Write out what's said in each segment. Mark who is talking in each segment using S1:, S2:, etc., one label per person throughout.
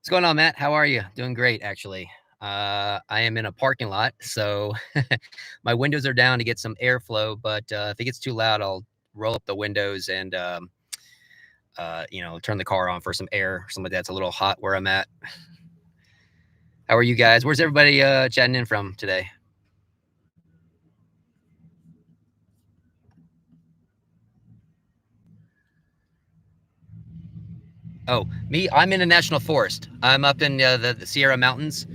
S1: What's going on, Matt? How are you? Doing great, actually. I am in a parking lot, so my windows are down to get some airflow, but if it gets too loud, I'll roll up the windows and turn the car on for some air. Something like that. It's a little hot where I'm at. How are you guys? Where's everybody chatting in from today? Oh, me, I'm in a national forest. I'm up in the Sierra Mountains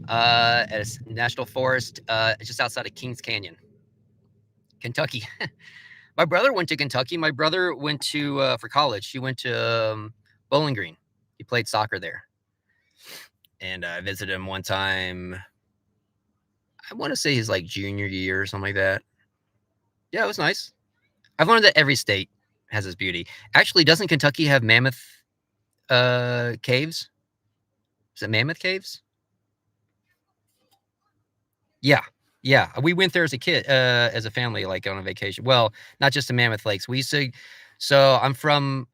S1: at a national forest just outside of Kings Canyon, Kentucky. My brother went to Kentucky. My brother went to for college. He went to Bowling Green. He played soccer there, and I visited him one time. I want to say his like junior year or something like that. Yeah, it was nice. I've learned that every state has its beauty. Actually, doesn't Kentucky have Mammoth caves? Is it Mammoth Caves? Yeah, yeah. We went there as a kid, as a family, like on a vacation. Well, not just to Mammoth Lakes. We used to. So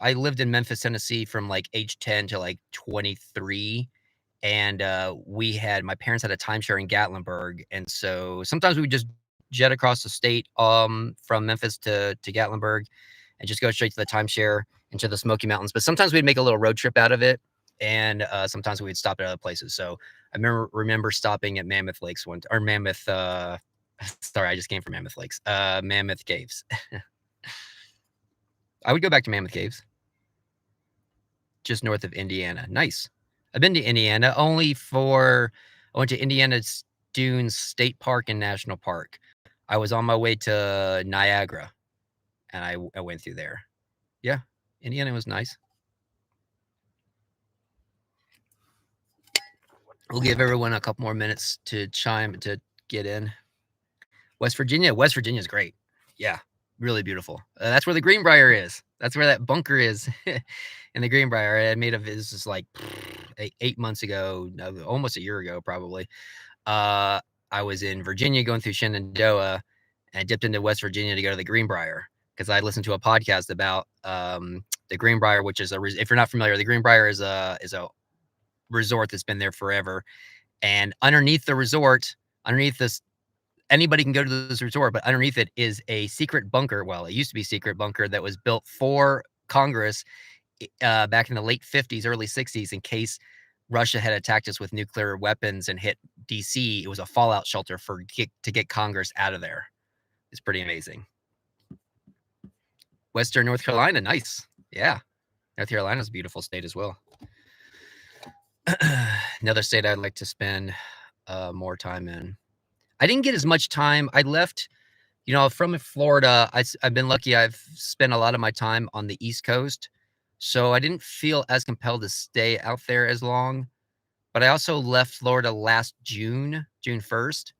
S1: I lived in Memphis, Tennessee from like age 10 to like 23. And my parents had a timeshare in Gatlinburg. And so sometimes we would just jet across the state from Memphis to Gatlinburg and just go straight to the timeshare into the Smoky Mountains. But sometimes we'd make a little road trip out of it. And sometimes we'd stop at other places. So I remember stopping at Mammoth Lakes or Mammoth. Sorry, I just came from Mammoth Lakes. Mammoth Caves. I would go back to Mammoth Caves, just north of Indiana. Nice. I've been to Indiana I went to Indiana Dunes State Park and National Park. I was on my way to Niagara, and I went through there. Yeah, Indiana was nice. We'll give everyone a couple more minutes to get in. West Virginia is great. Yeah, really beautiful. That's where the Greenbrier is. That's where that bunker is in the Greenbrier. I made this is like 8 months ago, almost a year ago, probably. I was in Virginia going through Shenandoah and dipped into West Virginia to go to the Greenbrier because I listened to a podcast about the Greenbrier, which is if you're not familiar, the Greenbrier is a resort that's been there forever. And underneath the resort, underneath this, anybody can go to this resort, but underneath it is a secret bunker. Well, it used to be a secret bunker that was built for Congress back in the late 50s, early 60s, in case Russia had attacked us with nuclear weapons and hit DC. It was a fallout shelter to get Congress out of there. It's pretty amazing. Western North Carolina, nice. Yeah, North Carolina's a beautiful state as well. Another state I'd like to spend more time in. I didn't get as much time. I left, from Florida. I've been lucky. I've spent a lot of my time on the East Coast, so I didn't feel as compelled to stay out there as long. But I also left Florida last June 1st.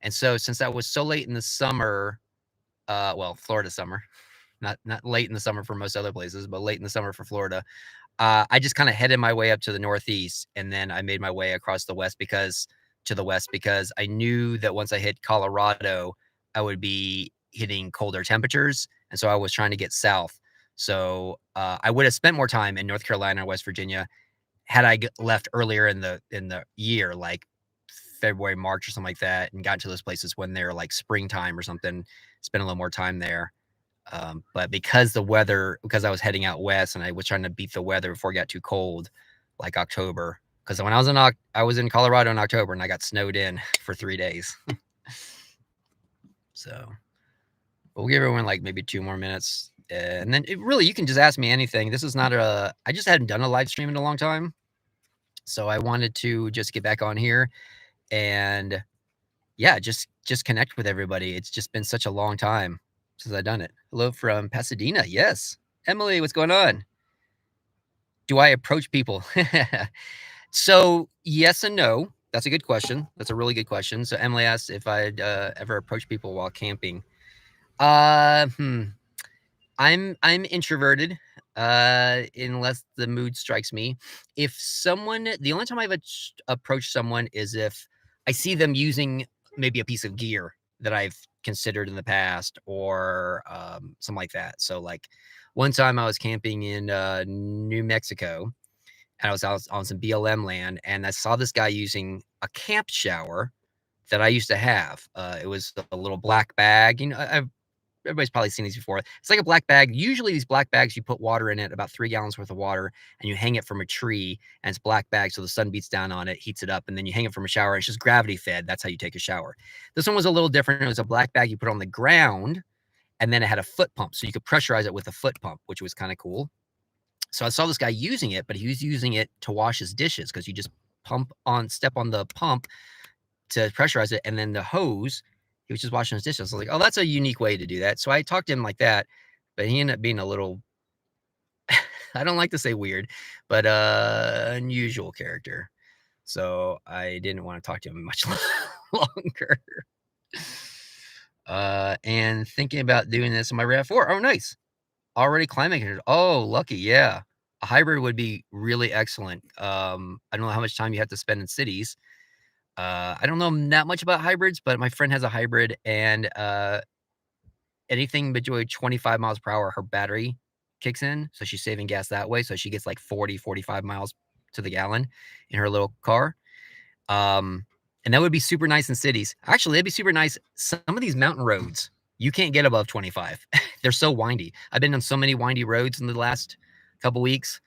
S1: And so since that was so late in the summer, Florida summer, not late in the summer for most other places, but late in the summer for Florida, I just kind of headed my way up to the Northeast, and then I made my way across the west because I knew that once I hit Colorado, I would be hitting colder temperatures. And so I was trying to get south. So I would have spent more time in North Carolina and West Virginia had I left earlier in the year, like February, March, or something like that, and got to those places when they're like springtime or something, spend a little more time there. But because I was heading out west and I was trying to beat the weather before it got too cold, like October. Because when I was in Colorado in October and I got snowed in for 3 days. So we'll give everyone like maybe 2 more minutes. And then you can just ask me anything. This is not I just hadn't done a live stream in a long time. So I wanted to just get back on here and yeah, just connect with everybody. It's just been such a long time since I've done it. Hello from Pasadena. Yes. Emily, what's going on? Do I approach people? So yes and no. That's a good question. That's a really good question. So Emily asked if I'd ever approach people while camping. I'm introverted, unless the mood strikes me. The only time I've approached someone is if I see them using maybe a piece of gear that I've considered in the past or something like that. So like one time I was camping in New Mexico and I was out on some BLM land, and I saw this guy using a camp shower that I used to have. It was a little black bag. Everybody's probably seen these before. It's like a black bag. Usually these black bags, you put water in it, about 3 gallons worth of water, and you hang it from a tree, and it's black bag, so the sun beats down on it, heats it up, and then you hang it from a shower. It's just gravity fed. That's how you take a shower. This one was a little different. It was a black bag you put on the ground, and then it had a foot pump, so you could pressurize it with a foot pump, which was kind of cool. So I saw this guy using it, but he was using it to wash his dishes because you just step on the pump to pressurize it, and then the hose, he was just washing his dishes. I was like, oh, that's a unique way to do that. So I talked to him like that, but he ended up being a little, I don't like to say weird, but unusual character. So I didn't want to talk to him much longer. And thinking about doing this in my RAV4. Oh, nice. Already climbing it. Oh, lucky. Yeah. A hybrid would be really excellent. I don't know how much time you have to spend in cities. I don't know that much about hybrids, but my friend has a hybrid, and anything between 25 miles per hour, her battery kicks in. So she's saving gas that way. So she gets like 40, 45 miles to the gallon in her little car. And that would be super nice in cities. Actually, that'd be super nice. Some of these mountain roads, you can't get above 25. They're so windy. I've been on so many windy roads in the last couple weeks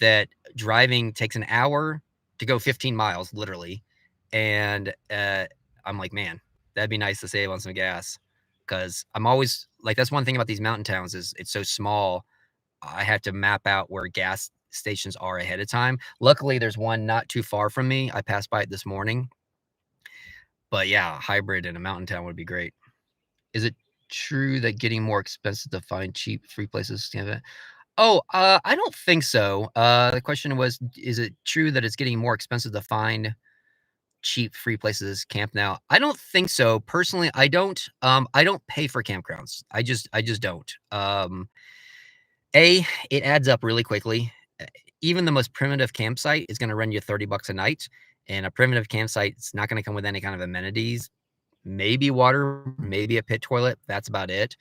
S1: that driving takes an hour to go 15 miles, literally. And I'm like, man, that'd be nice to save on some gas. Because I'm always like, that's one thing about these mountain towns is it's so small. I have to map out where gas stations are ahead of time. Luckily, there's one not too far from me. I passed by it this morning. But yeah, hybrid in a mountain town would be great. Is it true that getting more expensive to find cheap free places to stand at? Oh, I don't think so. The question was, is it true that it's getting more expensive to find cheap free places to camp now? I don't think so. Personally, I don't pay for campgrounds. I just don't. It adds up really quickly. Even the most primitive campsite is going to run you $30 a night, and a primitive campsite is not going to come with any kind of amenities. Maybe water, maybe a pit toilet. That's about it.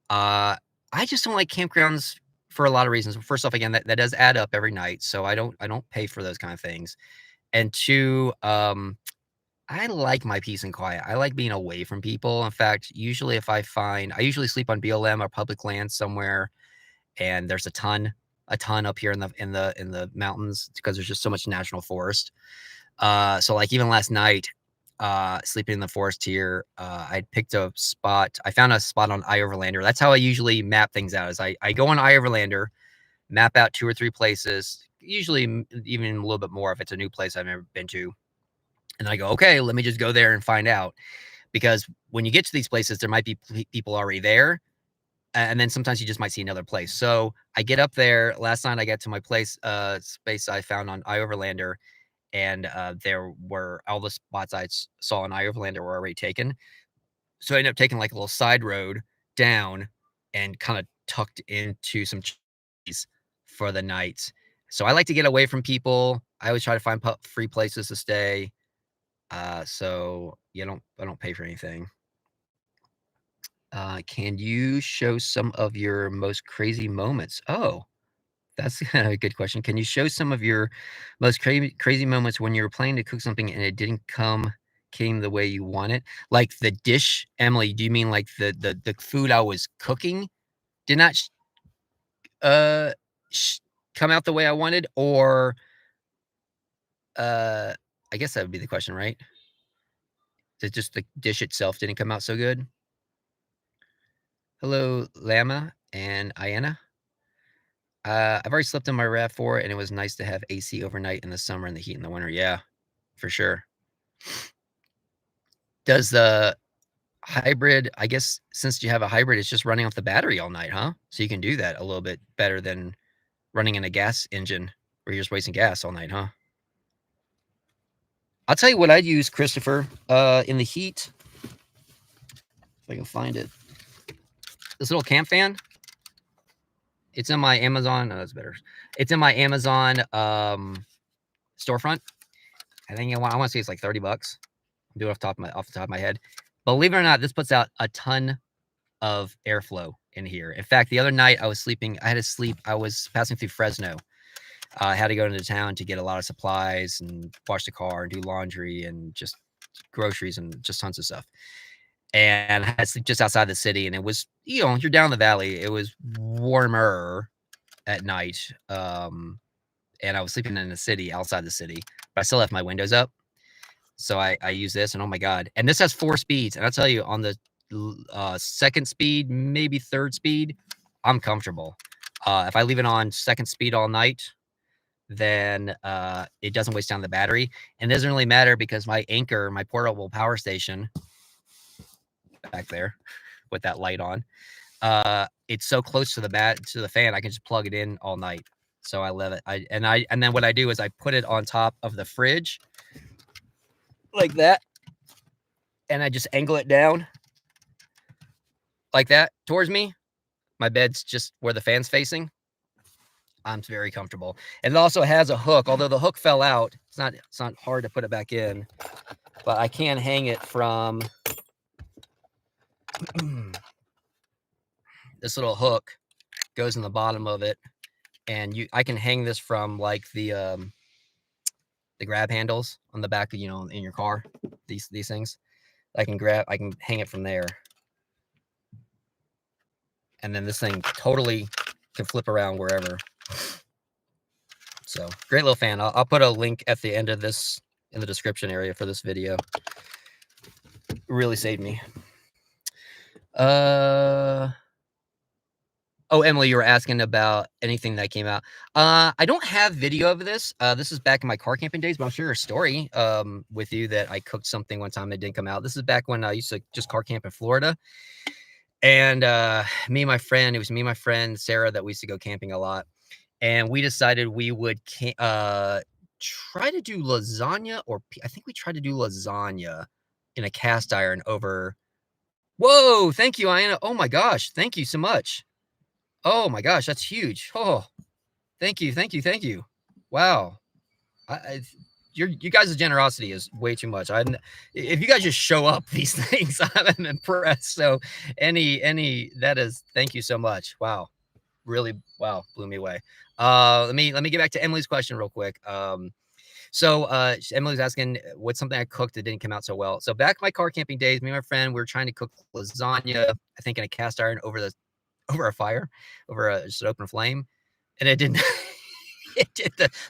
S1: I just don't like campgrounds for a lot of reasons. First off, again, that does add up every night, so I don't pay for those kind of things. And two, I like my peace and quiet. I like being away from people. In fact, usually I usually sleep on BLM or public land somewhere, and there's a ton up here in the mountains because there's just so much national forest. So like even last night, sleeping in the forest here, I picked a spot. I found a spot on iOverlander. That's how I usually map things out. Is I go on iOverlander, map out 2 or 3 places, usually even a little bit more if it's a new place I've never been to. And I go, okay, let me just go there and find out. Because when you get to these places, there might be people already there. And then sometimes you just might see another place. So I get up there. Last night I got to my place, space I found on iOverlander. And there were all the spots I saw on iOverlander were already taken. So I ended up taking like a little side road down and kind of tucked into some trees for the night. So I like to get away from people. I always try to find free places to stay. So I don't pay for anything. Can you show some of your most crazy moments? Oh, that's a good question. Can you show some of your most crazy moments when you were planning to cook something and it didn't came the way you wanted? Like the dish, Emily, do you mean like the food I was cooking did not uh come out the way I wanted, or I guess that would be the question, right? That just the dish itself didn't come out so good? Hello, Lama and Ayana. I've already slept in my RAV4, and it was nice to have AC overnight in the summer and the heat in the winter. Yeah, for sure. Does the hybrid, I guess since you have a hybrid, it's just running off the battery all night, huh? So you can do that a little bit better than running in a gas engine where you're just wasting gas all night, huh? I'll tell you what I'd use, Christopher, in the heat. If I can find it. This little camp fan. It's in my Amazon. Oh, that's better. It's in my Amazon storefront. I think I want to say it's like $30. I'm doing it off the top of my head. Believe it or not, this puts out a ton of airflow in here. In fact, the other night I was sleeping. I had to sleep. I was passing through Fresno. I had to go into town to get a lot of supplies and wash the car and do laundry and just groceries and just tons of stuff. And I had to sleep just outside the city, and it was, you're down the valley. It was warmer at night. And I was sleeping in the city, outside the city, but I still left my windows up. So I use this, and oh my God. And this has 4 speeds. And I'll tell you, on the second speed, maybe third speed, I'm comfortable. If I leave it on second speed all night, then it doesn't waste down the battery. And it doesn't really matter because my Anchor, my portable power station back there with that light on, it's so close to the fan, I can just plug it in all night. So I love it. And then what I do is I put it on top of the fridge like that, and I just angle it down like that towards me. My bed's just where the fan's facing. I'm very comfortable. And it also has a hook, although the hook fell out. It's not hard to put it back in, but I can hang it from this little hook goes in the bottom of it, and I can hang this from like the grab handles on the back, in your car. These things. I can hang it from there. And then this thing totally can flip around wherever. So great little fan. I'll put a link at the end of this in the description area for this video. It really saved me. Oh, Emily, you were asking about anything that came out. I don't have video of this. This is back in my car camping days, but I'll share a story with you that I cooked something one time that didn't come out. This is back when I used to just car camp in Florida. And me and my friend Sarah, that we used to go camping a lot. And we decided we would try to do lasagna, or I think we tried to do lasagna in a cast iron over. Whoa, thank you, Iana. Oh my gosh, thank you so much. Oh my gosh, that's huge. Oh, thank you. Wow. You guys' generosity is way too much. If you guys just show up these things, I'm impressed. So thank you so much. Wow. Really, wow, blew me away. Let me get back to Emily's question real quick. So Emily's asking what's something I cooked that didn't come out so well. So back in my car camping days, me and my friend, we were trying to cook lasagna, I think in a cast iron over a fire, just an open flame, and it didn't.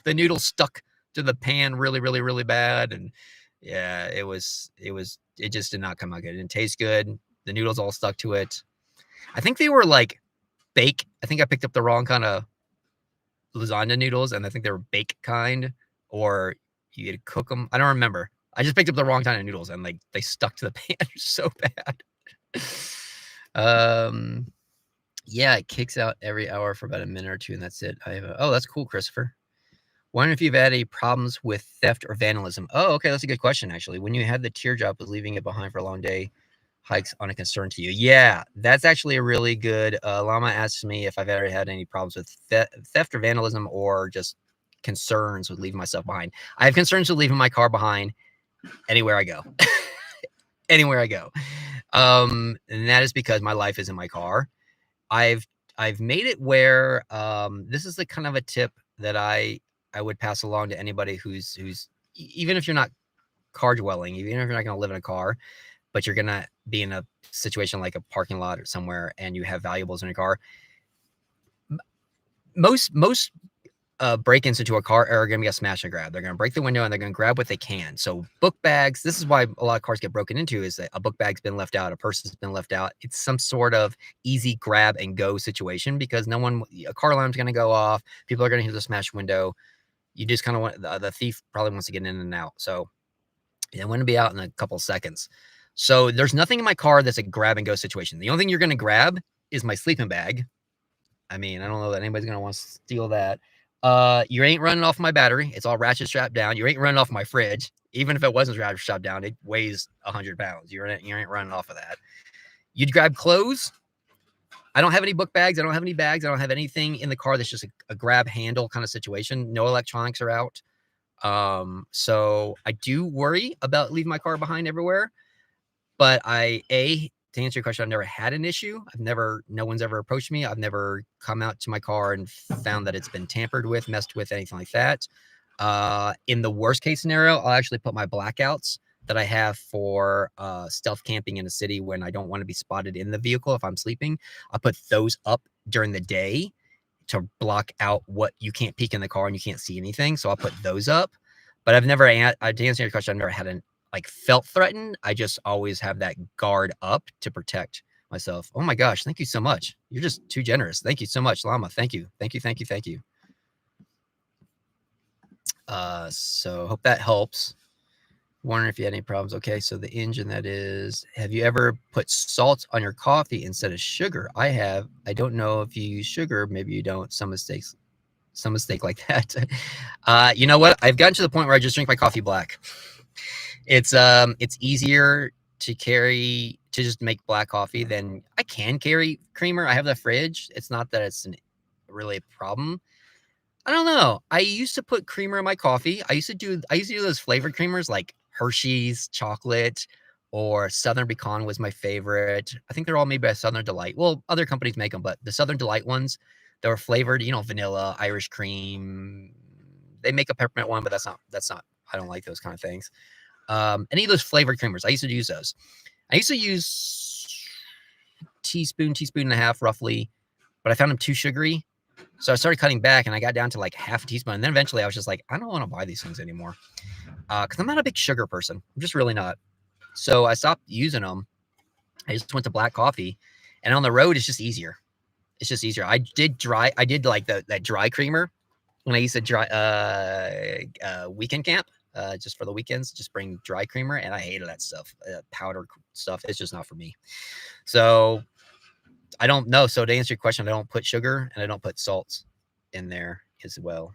S1: The noodles stuck to the pan really, really, really bad, and yeah, it just did not come out good. It didn't taste good. The noodles all stuck to it. I think they were like bake. I think I picked up the wrong kind of lasagna noodles, and I think they were bake kind, or you had to cook them. I don't remember. I just picked up the wrong kind of noodles, and like they stuck to the pan so bad. Yeah, it kicks out every hour for about a minute or two, and that's it. Oh, that's cool, Christopher. Wondering if you've had any problems with theft or vandalism. Oh, okay, that's a good question, actually. When you had the teardrop, was leaving it behind for a long day hikes on a concern to you? Yeah, that's actually a really good. Llama asks me if I've ever had any problems with theft or vandalism, or just concerns with leaving myself behind. I have concerns with leaving my car behind anywhere I go. Anywhere I go. And that is because my life is in my car. I've made it where this is the kind of a tip that I would pass along to anybody who's even if you're not car dwelling, even if you're not going to live in a car, but you're going to be in a situation like a parking lot or somewhere, and you have valuables in your car. Most break-ins into a car are going to be a smash and grab. They're going to break the window and they're going to grab what they can. So book bags, this is why a lot of cars get broken into, is that a book bag's been left out, a purse has been left out. It's some sort of easy grab and go situation, because a car alarm's going to go off. People are going to hear the smash window. You just kind of want, the thief probably wants to get in and out. So it wouldn't be out in a couple of seconds. So there's nothing in my car that's a grab and go situation. The only thing you're going to grab is my sleeping bag. I mean, I don't know that anybody's going to want to steal that. You ain't running off my battery. It's all ratchet strapped down. You ain't running off my fridge. Even if it wasn't ratchet strapped down, it weighs 100 pounds. You ain't running off of that. You'd grab clothes. I don't have any book bags. I don't have any bags. I don't have anything in the car that's just a grab handle kind of situation. No electronics are out. So I do worry about leaving my car behind everywhere. But to answer your question, I've never had an issue. No one's ever approached me. I've never come out to my car and found that it's been tampered with, messed with, anything like that. In the worst case scenario, I'll actually put my blackouts that I have for stealth camping in a city when I don't want to be spotted in the vehicle if I'm sleeping. I'll put those up during the day to block out what you can't peek in the car and you can't see anything. So I'll put those up. But I've never, to answer your question, I've never had an felt threatened. I just always have that guard up to protect myself. Oh my gosh, thank you so much. You're just too generous. Thank you so much, Llama. Thank you. Thank you. Thank you. Thank you. So hope that helps. Wondering if you had any problems. Okay, so the engine, that is, have you ever put salt on your coffee instead of sugar? I have. I don't know if you use sugar. Maybe you don't. Some mistake like that. You know what? I've gotten to the point where I just drink my coffee black. It's easier to just make black coffee than I can carry creamer. I have the fridge. It's not that it's really a problem. I don't know. I used to put creamer in my coffee. I used to do those flavored creamers like Hershey's chocolate or Southern Pecan was my favorite. I think they're all made by Southern Delight. Well, other companies make them, but the Southern Delight ones, they were flavored, vanilla, Irish cream. They make a peppermint one, but that's not, I don't like those kind of things. Any of those flavored creamers, I used to use those. I used to use teaspoon and a half roughly, but I found them too sugary. So I started cutting back and I got down to like half a teaspoon. And then eventually I was just like, I don't want to buy these things anymore. Because I'm not a big sugar person. I'm just really not. So I stopped using them. I just went to black coffee. And on the road, it's just easier. It's just easier. I did like that dry creamer when I used to weekend camp. Just for the weekends, just bring dry creamer. And I hated that stuff. Powder stuff. It's just not for me. So I don't know. So to answer your question, I don't put sugar and I don't put salts in there as well.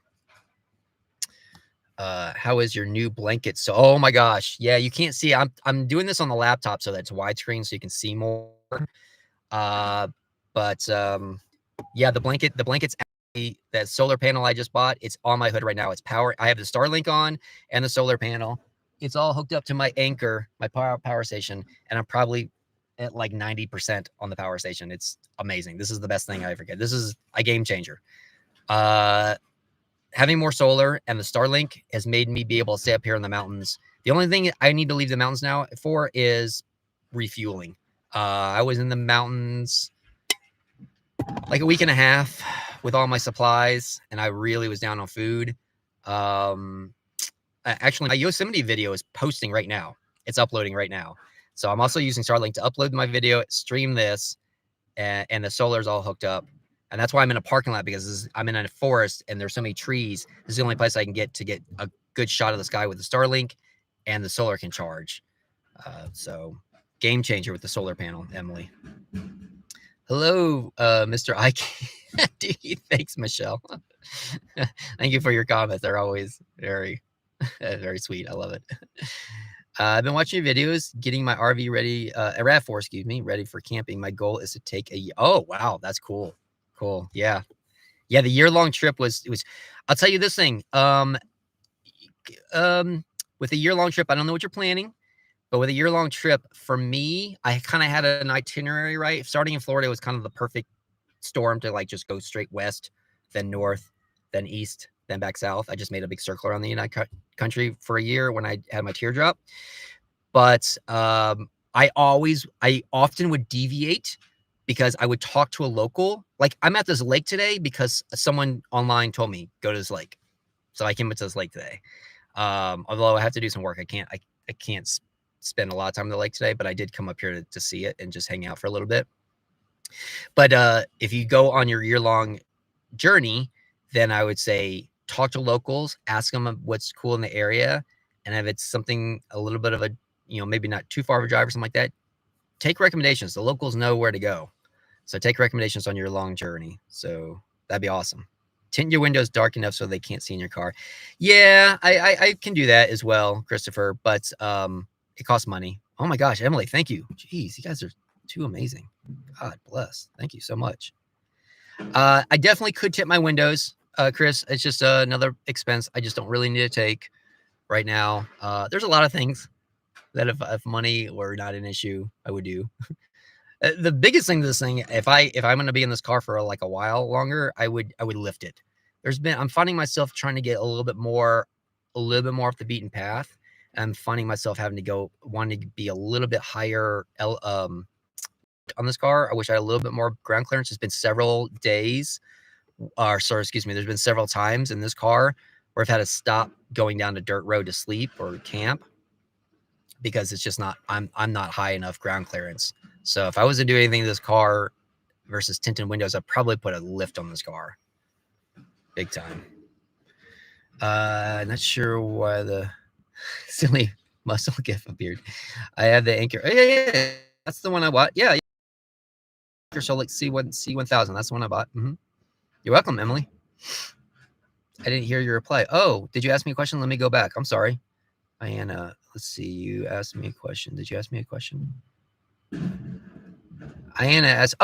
S1: How is your new blanket? So, oh my gosh. Yeah, you can't see. I'm doing this on the laptop so that's widescreen so you can see more. Yeah, the blanket's actually, that solar panel I just bought, it's on my hood right now. It's power. I have the Starlink on and the solar panel. It's all hooked up to my Anchor, my power station, and I'm probably at like 90% on the power station. It's amazing. This is the best thing I ever get. This is a game changer. Having more solar and the Starlink has made me be able to stay up here in the mountains. The only thing I need to leave the mountains now for is refueling. I was in the mountains like a week and a half with all my supplies, and I really was down on food. Actually, my Yosemite video is posting right now. It's uploading right now. So I'm also using Starlink to upload my video, stream this, and the solar is all hooked up. And that's why I'm in a parking lot, because I'm in a forest and there's so many trees. This is the only place I can get to get a good shot of the sky with the Starlink, and the solar can charge. So game changer with the solar panel, Emily. Hello, Mr. Ike. Thanks, Michelle. Thank you for your comments. They're always very, very sweet. I love it. I've been watching your videos, getting my RV ready, RAV4, excuse me, ready for camping. My goal is to take oh, wow, that's cool. Cool. Yeah. Yeah, the year-long trip was, I'll tell you this thing. With a year-long trip, I don't know what you're planning, but with a year-long trip, for me, I kind of had an itinerary, right? Starting in Florida was kind of the perfect storm to like just go straight west, then north, then east, then back south. I just made a big circle around the United country for a year when I had my teardrop. But I often would deviate because I would talk to a local. Like, I'm at this lake today because someone online told me go to this lake, so I came to this lake today. Although I have to do some work, I can't spend a lot of time in the lake today, but I did come up here to see it and just hang out for a little bit. But if you go on your year-long journey, then I would say talk to locals, ask them what's cool in the area, and if it's something a little bit of a, maybe not too far of a drive or something like that, take recommendations. The locals know where to go. So take recommendations on your long journey. So that'd be awesome. Tint your windows dark enough so they can't see in your car. Yeah, I can do that as well, Christopher, but it costs money. Oh my gosh, Emily, thank you. Jeez, you guys are too amazing. God bless. Thank you so much. I definitely could tint my windows, Chris. It's just another expense I just don't really need to take right now. There's a lot of things that if money were not an issue, I would do. The biggest thing to this thing, if I'm gonna be in this car for like a while longer, I would lift it. I'm finding myself trying to get a little bit more off the beaten path. I'm finding myself having to wanting to be a little bit higher on this car. I wish I had a little bit more ground clearance. It's been several days, or sorry, excuse me. There's been several times in this car where I've had to stop going down a dirt road to sleep or camp because it's just not. I'm not high enough ground clearance. So if I was to do anything to this car versus tinted windows, I'd probably put a lift on this car, big time. Not sure why the silly muscle gif appeared. I have the anchor. Yeah, that's the one I bought. Yeah. So like C1000. That's the one I bought. You're welcome, Emily. I didn't hear your reply. Oh, did you ask me a question? Let me go back. I'm sorry. Diana, let's see. You asked me a question. Did you ask me a question? Diana asked,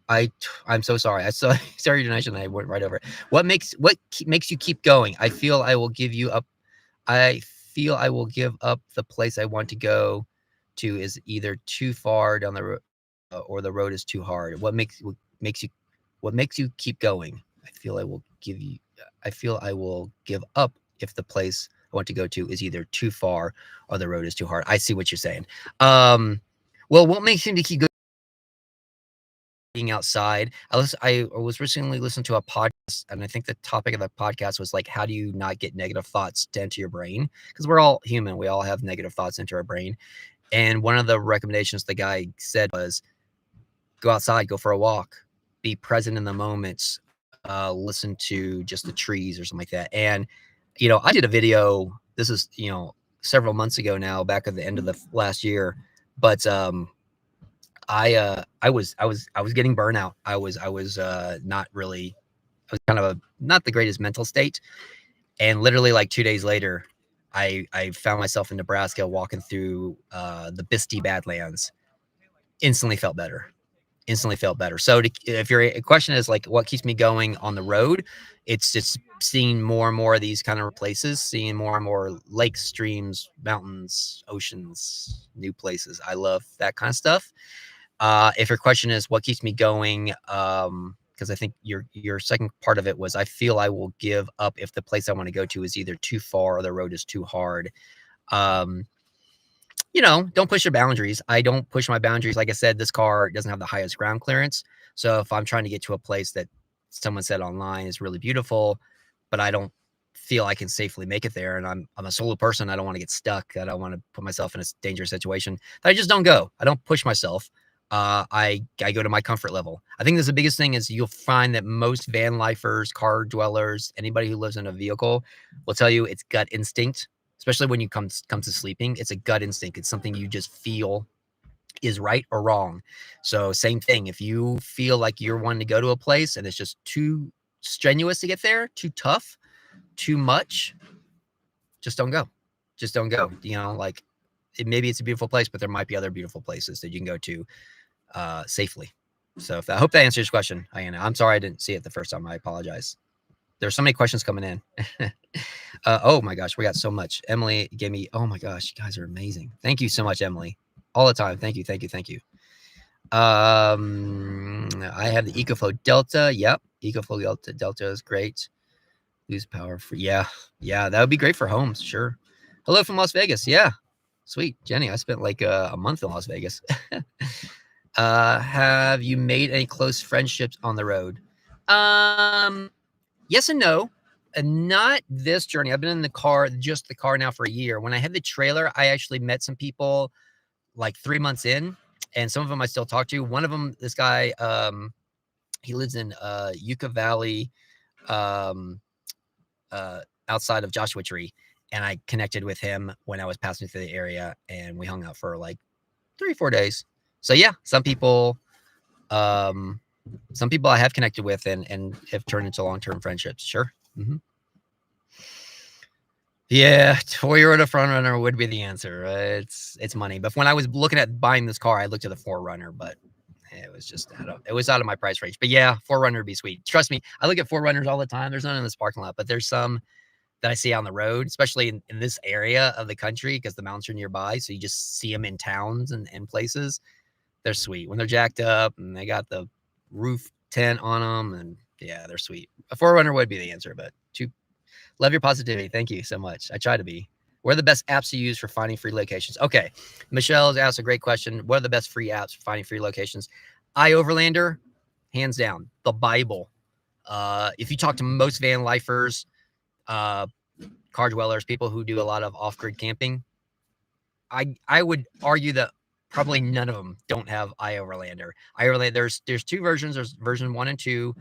S1: I'm so sorry. I saw your donation and I went right over it. What makes you keep going? I feel I will give up the place I want to go to is either too far down the road or the road is too hard. What makes you keep going? I feel I will give up if the place I want to go to is either too far or the road is too hard. I see what you're saying. Well, what makes you keep going? Being outside. I was recently listening to a podcast, and I think the topic of the podcast was like, how do you not get negative thoughts to enter your brain? Because we're all human. We all have negative thoughts enter our brain. And one of the recommendations the guy said was go outside, go for a walk, be present in the moments, listen to just the trees or something like that. And, I did a video, this is, several months ago now, back at the end of the last year, but I was getting burnout. I was not really, I was kind of not the greatest mental state. And literally like 2 days later, I found myself in Nebraska walking through the Bisty Badlands. Instantly felt better. So if your question is like, what keeps me going on the road? It's just seeing more and more of these kind of places, seeing more and more lakes, streams, mountains, oceans, new places. I love that kind of stuff. If your question is what keeps me going, because I think your second part of it was, I feel I will give up if the place I want to go to is either too far or the road is too hard. Don't push your boundaries. I don't push my boundaries. Like I said, this car doesn't have the highest ground clearance. So if I'm trying to get to a place that someone said online is really beautiful, but I don't feel I can safely make it there, and I'm a solo person, I don't want to get stuck. I don't want to put myself in a dangerous situation. I just don't go. I don't push myself. I go to my comfort level. I think that's the biggest thing is you'll find that most van lifers, car dwellers, anybody who lives in a vehicle will tell you it's gut instinct, especially when you come to sleeping. It's a gut instinct. It's something you just feel is right or wrong. So same thing. If you feel like you're wanting to go to a place and it's just too strenuous to get there, too tough, too much, just don't go. Just don't go. Like maybe it's a beautiful place, but there might be other beautiful places that you can go to safely. So I hope that answers your question, Diana. I'm sorry I didn't see it the first time. I apologize. There's so many questions coming in. Oh my gosh, we got so much. Emily gave me, oh my gosh, you guys are amazing. Thank you so much, Emily. All the time. Thank you. I have the EcoFlow Delta. Yep. EcoFlow Delta is great. Lose power for, yeah. That would be great for homes. Sure. Hello from Las Vegas. Yeah. Sweet. Jenny, I spent like a month in Las Vegas. Have you made any close friendships on the road? Yes and no. And not this journey. I've been in the car now for a year. When I had the trailer, I actually met some people like 3 months in, and some of them I still talk to. One of them, this guy, he lives in Yucca Valley, outside of Joshua Tree, and I connected with him when I was passing through the area, and we hung out for like 3-4 days. So yeah, some people I have connected with and have turned into long-term friendships. Sure. Yeah, Toyota front runner would be the answer. It's money. But when I was looking at buying this car, I looked at the 4Runner, but it was just out of my price range. But yeah, 4Runner would be sweet. Trust me, I look at 4Runners all the time. There's none in this parking lot, but there's some that I see on the road, especially in this area of the country because the mountains are nearby. So you just see them in towns and places. They're sweet when they're jacked up and they got the roof tent on them, and yeah, they're sweet. A 4Runner would be the answer, but love your positivity. Thank you so much. I try to be. What are the best apps to use for finding free locations? Okay, Michelle has asked a great question. What are the best free apps for finding free locations? iOverlander, hands down. The Bible. If you talk to most van lifers, car dwellers, people who do a lot of off-grid camping, I would argue that probably none of them don't have iOverlander. There's two versions. There's version 1 and 2.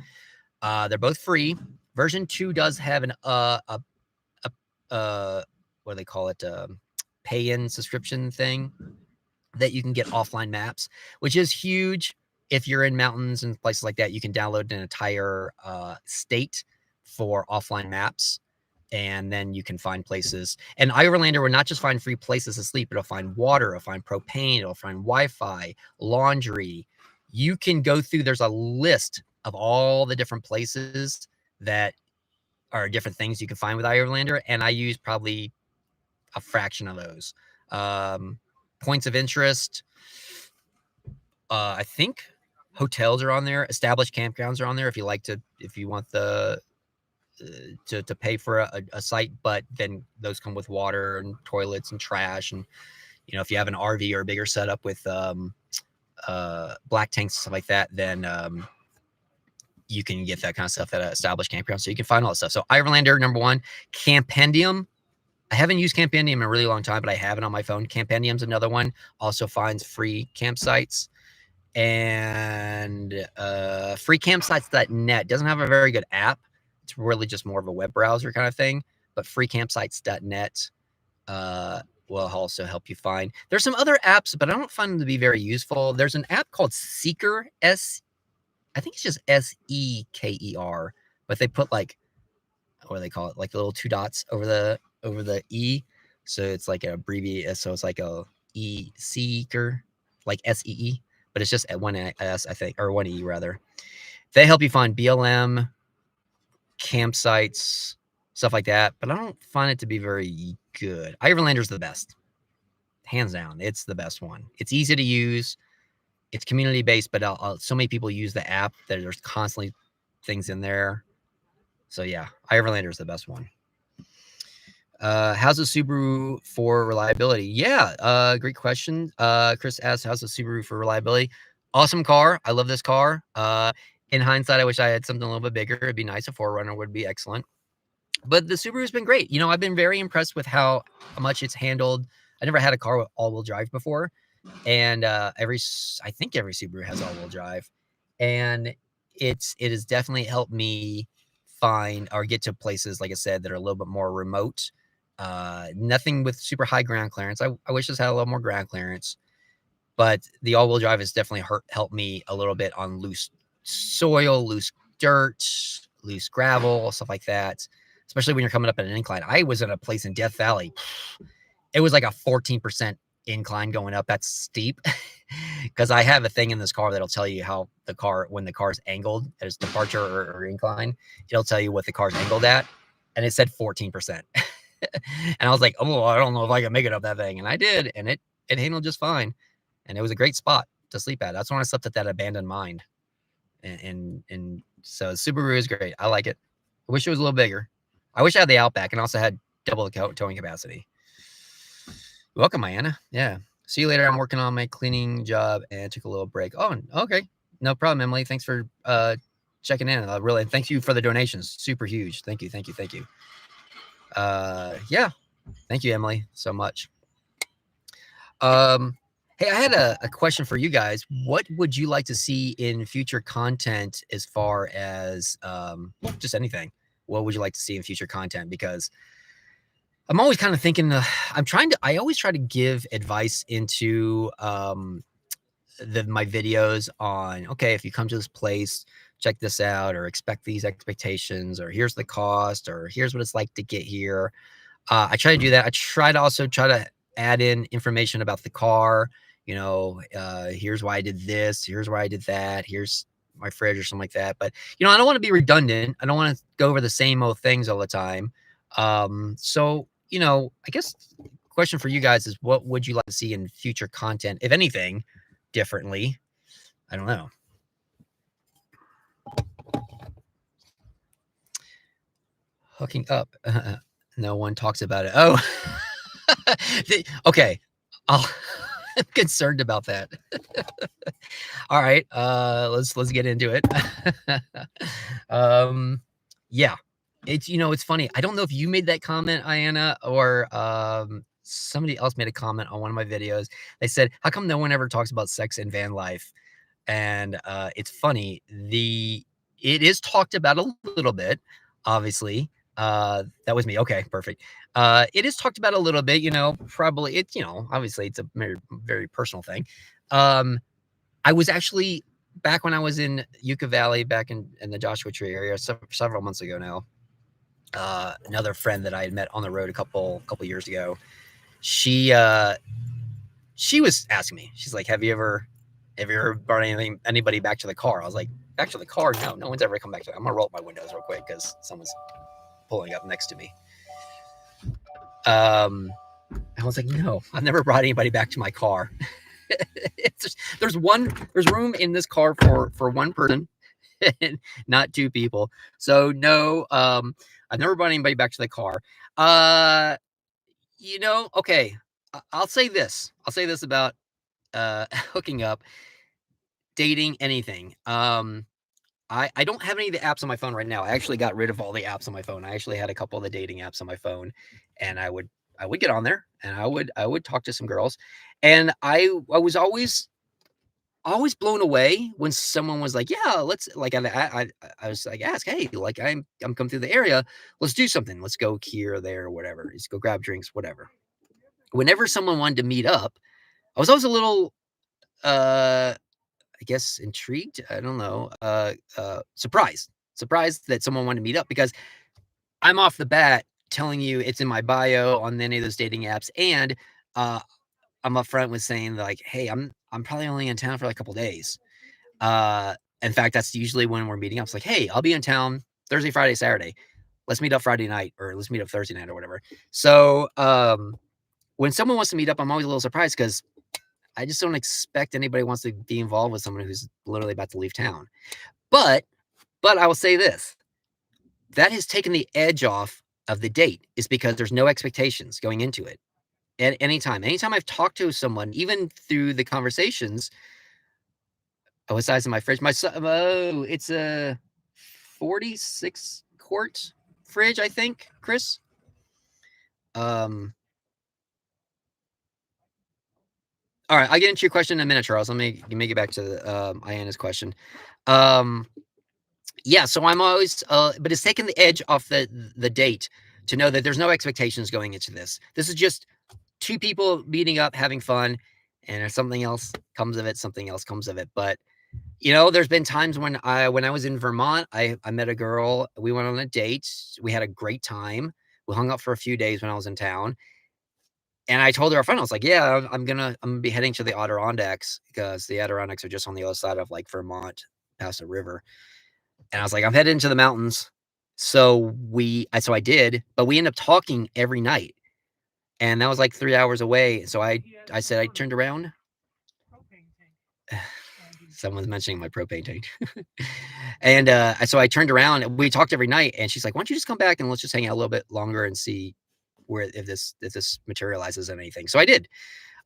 S1: They're both free. Version 2 does have an what do they call it? Pay-in subscription thing that you can get offline maps, which is huge. If you're in mountains and places like that, you can download an entire state for offline maps, and then you can find places. And iOverlander will not just find free places to sleep, it'll find water, it'll find propane, it'll find Wi-Fi, laundry. You can go through, there's a list of all the different places that are different things you can find with iOverlander, and I use probably a fraction of those. Points of interest, I think hotels are on there. Established campgrounds are on there if you want the to pay for a site, but then those come with water and toilets and trash. And if you have an RV or a bigger setup with black tanks and stuff like that, then you can get that kind of stuff at an established campground. So you can find all that stuff. So iOverlander, number 1. Campendium. I haven't used Campendium in a really long time, but I have it on my phone. Campendium's another one. Also finds free campsites. And freecampsites.net doesn't have a very good app. It's really just more of a web browser kind of thing. But freecampsites.net will also help you find. There's some other apps, but I don't find them to be very useful. There's an app called Seeker, I think it's just Seker, but they put what do they call it? Like the little 2 dots over the E. So it's like an abbreviate. So it's like a Seeker, like SEE, but it's just at 1 S, I think, or 1 E rather. They help you find BLM, campsites, stuff like that, but I don't find it to be very good. iOverlander's the best. Hands down. It's the best one. It's easy to use. It's community-based, but so many people use the app that there's constantly things in there. So yeah, iOverlander is the best one. How's the Subaru for reliability? Yeah, great question. Chris asked, how's the Subaru for reliability? Awesome car. I love this car. In hindsight, I wish I had something a little bit bigger. It'd be nice. A 4Runner would be excellent. But the Subaru's been great. I've been very impressed with how much it's handled. I never had a car with all-wheel drive before. And I think every Subaru has all-wheel drive, and it has definitely helped me find or get to places, like I said, that are a little bit more remote. Nothing with super high ground clearance. I wish this had a little more ground clearance, but the all-wheel drive has definitely helped me a little bit on loose soil, loose dirt, loose gravel, stuff like that, especially when you're coming up at an incline. I was in a place in Death Valley. It was like a 14% incline going up. That's steep, because I have a thing in this car that'll tell you how when the car's angled at its departure or incline, it'll tell you what the car's angled at, and it said 14%. And I was like, oh, I don't know if I can make it up that thing, and I did, and it handled just fine, and it was a great spot to sleep at. That's when I slept at that abandoned mine, and so Subaru is great. I like it. I wish it was a little bigger. I wish I had the Outback and also had double the towing capacity. Welcome, Diana. Yeah. See you later. I'm working on my cleaning job and took a little break. Oh, okay. No problem, Emily. Thanks for checking in. Really, thank you for the donations. Super huge. Thank you. Yeah. Thank you, Emily, so much. Hey, I had a question for you guys. What would you like to see in future content as far as just anything? What would you like to see in future content? Because I'm always kind of thinking, I always try to give advice into my videos on, okay, if you come to this place, check this out, or expect these expectations, or here's the cost, or here's what it's like to get here. I try to do that. I try to add in information about the car. Here's why I did this. Here's why I did that. Here's my fridge or something like that. But, I don't want to be redundant. I don't want to go over the same old things all the time. So, I guess the question for you guys is, what would you like to see in future content, if anything, differently. I don't know. Hooking up. No one talks about it. Oh, okay. I'm concerned about that. All right. Let's get into it. Yeah. It's funny. I don't know if you made that comment, Ayanna, or somebody else made a comment on one of my videos. They said, "How come no one ever talks about sex and van life?" And it's funny. It is talked about a little bit, obviously. That was me. Okay, perfect. It is talked about a little bit. Probably obviously it's a very, very personal thing. I was actually back when I was in Yucca Valley, back in the Joshua Tree area, several months ago now. Another friend that I had met on the road a couple years ago. She was asking me. She's like, "Have you ever brought anybody back to the car?" I was like, "Back to the car? No one's ever come back to it." I'm gonna roll up my windows real quick because someone's pulling up next to me. I was like, "No, I've never brought anybody back to my car." There's room in this car for one person, not two people. So no, I've never brought anybody back to the car. Okay, I'll say this. I'll say this about hooking up, dating, anything. I don't have any of the apps on my phone right now. I actually got rid of all the apps on my phone. I actually had a couple of the dating apps on my phone, and I would get on there and I would talk to some girls, and I was always blown away when someone was like, "Yeah, let's," like, I was like, ask, "Hey, like, I'm coming through the area. Let's do something. Let's go here or there, or whatever. Let's go grab drinks, whatever." Whenever someone wanted to meet up, I was always a little, I guess, intrigued. I don't know, surprised that someone wanted to meet up, because I'm off the bat telling you it's in my bio on any of those dating apps, and uh, I'm upfront with saying, like, "Hey, I'm probably only in town for like a couple days." Uh, in fact, that's usually when we're meeting up. It's like, "Hey, I'll be in town Thursday, Friday, Saturday. Let's meet up Friday night, or let's meet up Thursday night, or whatever." So when someone wants to meet up, I'm always a little surprised, because I just don't expect anybody wants to be involved with someone who's literally about to leave town. But I will say this, that has taken the edge off of the date, is because there's no expectations going into it. At any time. Anytime I've talked to someone, even through the conversations, what size of my fridge? It's a 46 quart fridge, I think, Chris. All right, I'll get into your question in a minute, Charles. Let me get back to Ayanna's question. Yeah, so I'm always, but it's taken the edge off the date, to know that there's no expectations going into this. This is just two people meeting up, having fun, and if something else comes of it, something else comes of it. But there's been times when I was in Vermont, I met a girl. We went on a date. We had a great time. We hung out for a few days when I was in town. And I told her up front, I was like, "Yeah, I'm gonna be heading to the Adirondacks, because the Adirondacks are just on the other side of, like, Vermont, past the river." And I was like, "I'm headed into the mountains." So I did, but we ended up talking every night, and that was like 3 hours away. So I said, I turned around. Someone's mentioning my propane tank. And so I turned around, and we talked every night, and she's like, "Why don't you just come back and let's just hang out a little bit longer and see where, if this materializes in anything." So I did.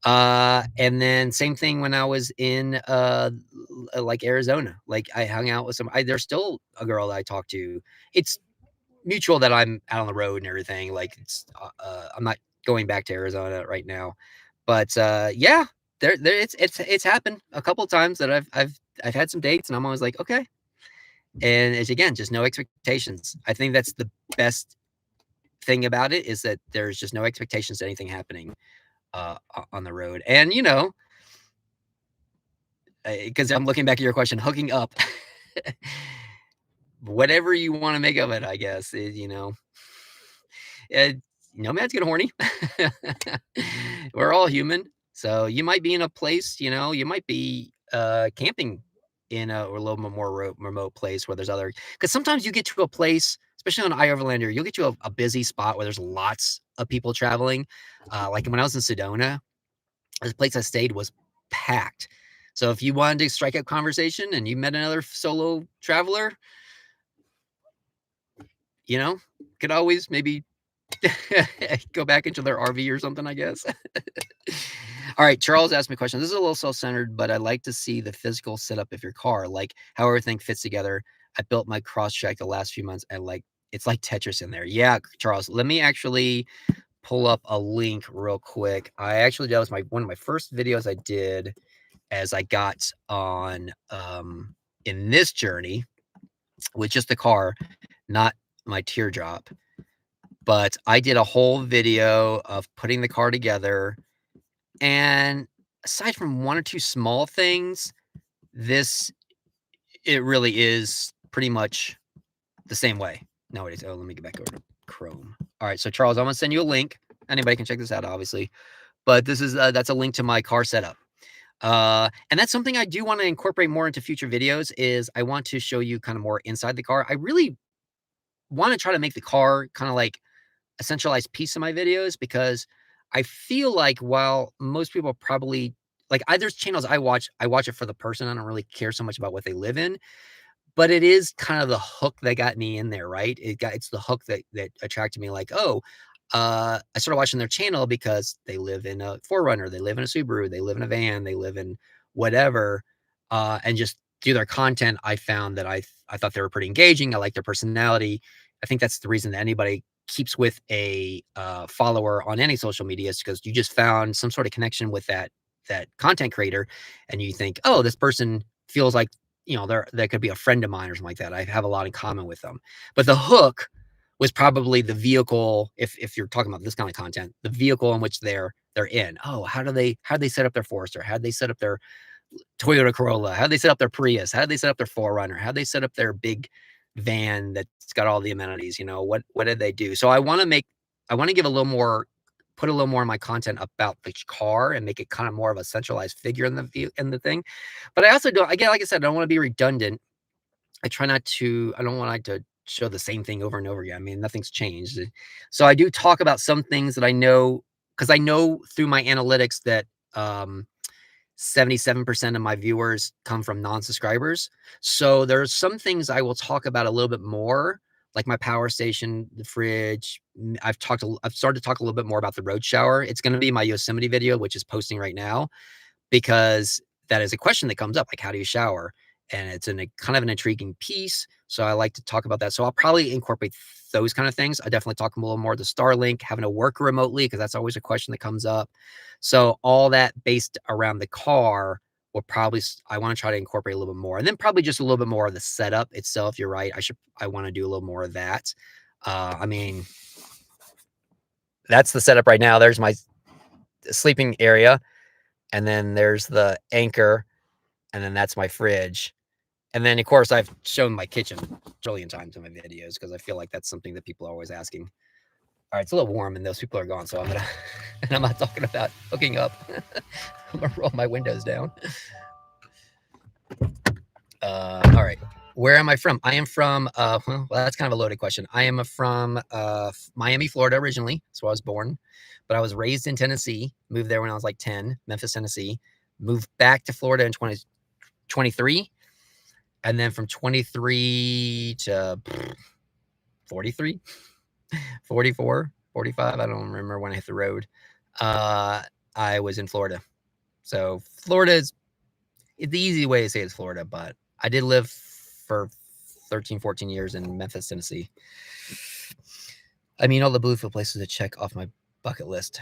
S1: And then same thing when I was in like Arizona. Like, I hung out with there's still a girl that I talk to. It's mutual that I'm out on the road and everything. Like, I'm not going back to Arizona right now. But yeah, it's happened a couple of times that I've had some dates, and I'm always like, okay. And it's, again, just no expectations. I think that's the best thing about it, is that there's just no expectations to anything happening on the road. And because I'm looking back at your question, hooking up, whatever you want to make of it, I guess. Uh, Nomads get horny. We're all human. So you might be in a place, you might be camping in a little bit more remote place where there's other, because sometimes you get to a place, especially on iOverlander, you'll get to a busy spot where there's lots of people traveling. Like when I was in Sedona, this place I stayed was packed. So if you wanted to strike up conversation and you met another solo traveler, you know, could always maybe go back into their RV or something, I guess. All right, Charles asked me a question. This is a little self-centered, but I like to see the physical setup of your car, like how everything fits together. I built my Crosstrek the last few months, and like it's like Tetris in there. Yeah, Charles, let me actually pull up a link real quick. That was one of my first videos I did as I got on in this journey with just the car, not my teardrop. But I did a whole video of putting the car together, and aside from one or two small things, it really is pretty much the same way. No, it is. Oh, let me get back over to Chrome. All right, so Charles, I'm gonna send you a link. Anybody can check this out, obviously, but this is that's a link to my car setup. And that's something I do want to incorporate more into future videos. Is I want to show you kind of more inside the car. I really want to try to make the car kind of like a centralized piece of my videos, because I feel like while most people probably like there's channels I watch it for the person. I don't really care so much about what they live in, but it is kind of the hook that got me in there, right? It's the hook that attracted me. Like, oh, I started watching their channel because they live in a 4Runner, they live in a Subaru, they live in a van, they live in whatever, and just through their content, I found that I thought they were pretty engaging. I like their personality. I think that's the reason that anybody keeps with a follower on any social media, is because you just found some sort of connection with that content creator, and you think, oh, this person feels like that could be a friend of mine or something like that. I have a lot in common with them. But the hook was probably the vehicle. If you're talking about this kind of content, the vehicle in which they're in. Oh, how do they set up their Forester? How do they set up their Toyota Corolla? How do they set up their Prius? How do they set up their 4Runner? How do they set up their big van that's got all the amenities? What did they do? So I want to give a little more, put a little more of my content about the car and make it kind of more of a centralized figure in the thing. But I also don't, again, like I said, I don't want to be redundant. I don't want to show the same thing over and over again. I mean, nothing's changed. So I do talk about some things that I know, because I know through my analytics that 77% of my viewers come from non-subscribers. So there's some things I will talk about a little bit more, like my power station, the fridge. I've started to talk a little bit more about the road shower. It's going to be my Yosemite video, which is posting right now, because that is a question that comes up, like, how do you shower? And it's in a kind of an intriguing piece. So I like to talk about that. So I'll probably incorporate those kind of things. I definitely talk a little more the Starlink, having to work remotely, because that's always a question that comes up. So all that based around the car I want to try to incorporate a little bit more, and then probably just a little bit more of the setup itself. You're right. I want to do a little more of that. I mean, that's the setup right now. There's my sleeping area, and then there's the anchor, and then that's my fridge. And then, of course, I've shown my kitchen a trillion times in my videos, because I feel like that's something that people are always asking. All right, it's a little warm and those people are gone, so I'm not talking about hooking up. I'm gonna roll my windows down. All right, where am I from? I am from, well, that's kind of a loaded question. I am from Miami, Florida originally. That's where I was born, but I was raised in Tennessee, moved there when I was like 10, Memphis, Tennessee, moved back to Florida in 2023. And then from 23 to 43, 44, 45, I don't remember when I hit the road. I was in Florida. So Florida is the easy way to say it's Florida, but I did live for 13, 14 years in Memphis, Tennessee. I mean, all the Bluefield places to check off my bucket list.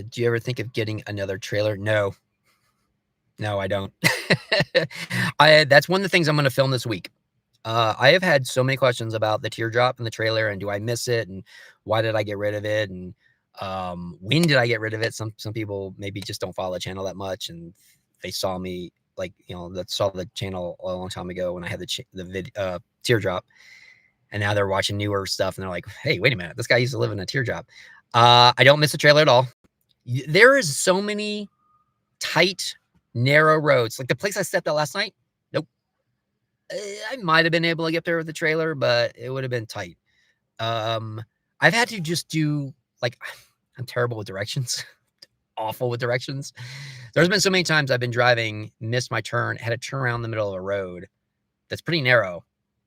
S1: Do you ever think of getting another trailer? No, I don't. That's one of the things I'm going to film this week. I have had so many questions about the teardrop and the trailer, and do I miss it, and why did I get rid of it, and when did I get rid of it? Some people maybe just don't follow the channel that much, and they saw me that saw the channel a long time ago when I had the teardrop, and now they're watching newer stuff, and they're like, hey, wait a minute, this guy used to live in a teardrop. I don't miss the trailer at all. There is so many tight, narrow roads. Like the place I stepped out last night, nope. I might have been able to get there with the trailer, but it would have been tight. I've had to just do, like, I'm terrible with directions. Awful with directions. There's been so many times I've been driving, missed my turn, had to turn around in the middle of a road that's pretty narrow.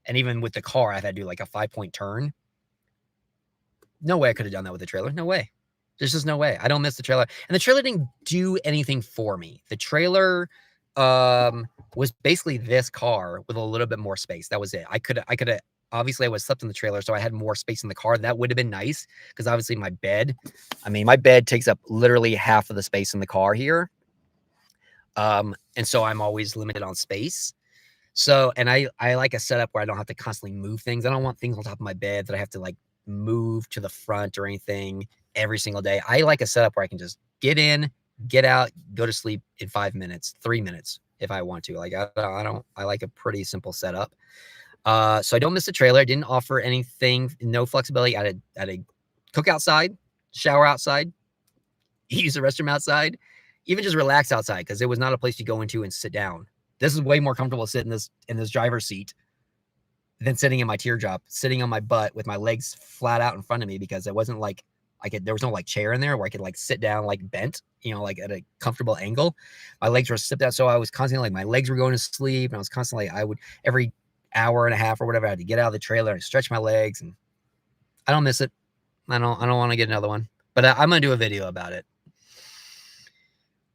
S1: And even with the car, I've had to do like a 5-point turn. No way I could have done that with the trailer. No way. There's just no way. I don't miss the trailer. And the trailer didn't do anything for me. The trailer was basically this car with a little bit more space. That was it. I could have obviously I was slept in the trailer, so I had more space in the car. That would have been nice because obviously my bed takes up literally half of the space in the car here. And so I'm always limited on space. So, and I like a setup where I don't have to constantly move things. I don't want things on top of my bed that I have to like move to the front or anything every single day. I like a setup where I can just get in, get out, go to sleep in 5 minutes, 3 minutes if I want to. Like I like a pretty simple setup. So I don't miss the trailer. I didn't offer anything, no flexibility. I had a cook outside, shower outside, use the restroom outside, even just relax outside because it was not a place to go into and sit down. This is way more comfortable sitting in this driver's seat than sitting in my teardrop, sitting on my butt with my legs flat out in front of me because it wasn't like there was no like chair in there where I could like sit down like bent, like at a comfortable angle. My legs were slipped out. So I was constantly like my legs were going to sleep and I was constantly, I would every hour and a half or whatever, I had to get out of the trailer and stretch my legs, and I don't miss it. I don't want to get another one, but I'm going to do a video about it.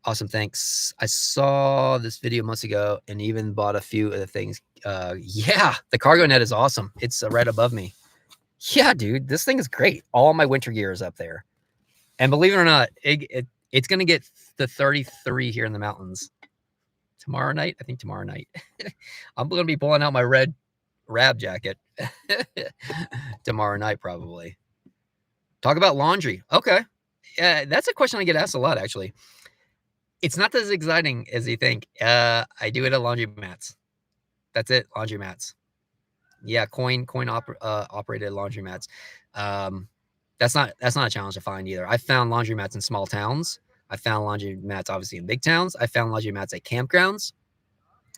S1: Awesome. Thanks. I saw this video months ago and even bought a few of the things. Yeah, the cargo net is awesome. It's right above me. Yeah, dude, this thing is great. All my winter gear is up there. And believe it or not, it's going to get to 33 here in the mountains. Tomorrow night? I think tomorrow night. I'm going to be pulling out my red Rab jacket tomorrow night, probably. Talk about laundry. Okay. Yeah, that's a question I get asked a lot, actually. It's not as exciting as you think. I do it at laundromats. That's it, laundromats. Yeah, coin operated laundromats. That's not a challenge to find either. I found laundromats in small towns. I found laundromats obviously in big towns. I found laundromats at campgrounds.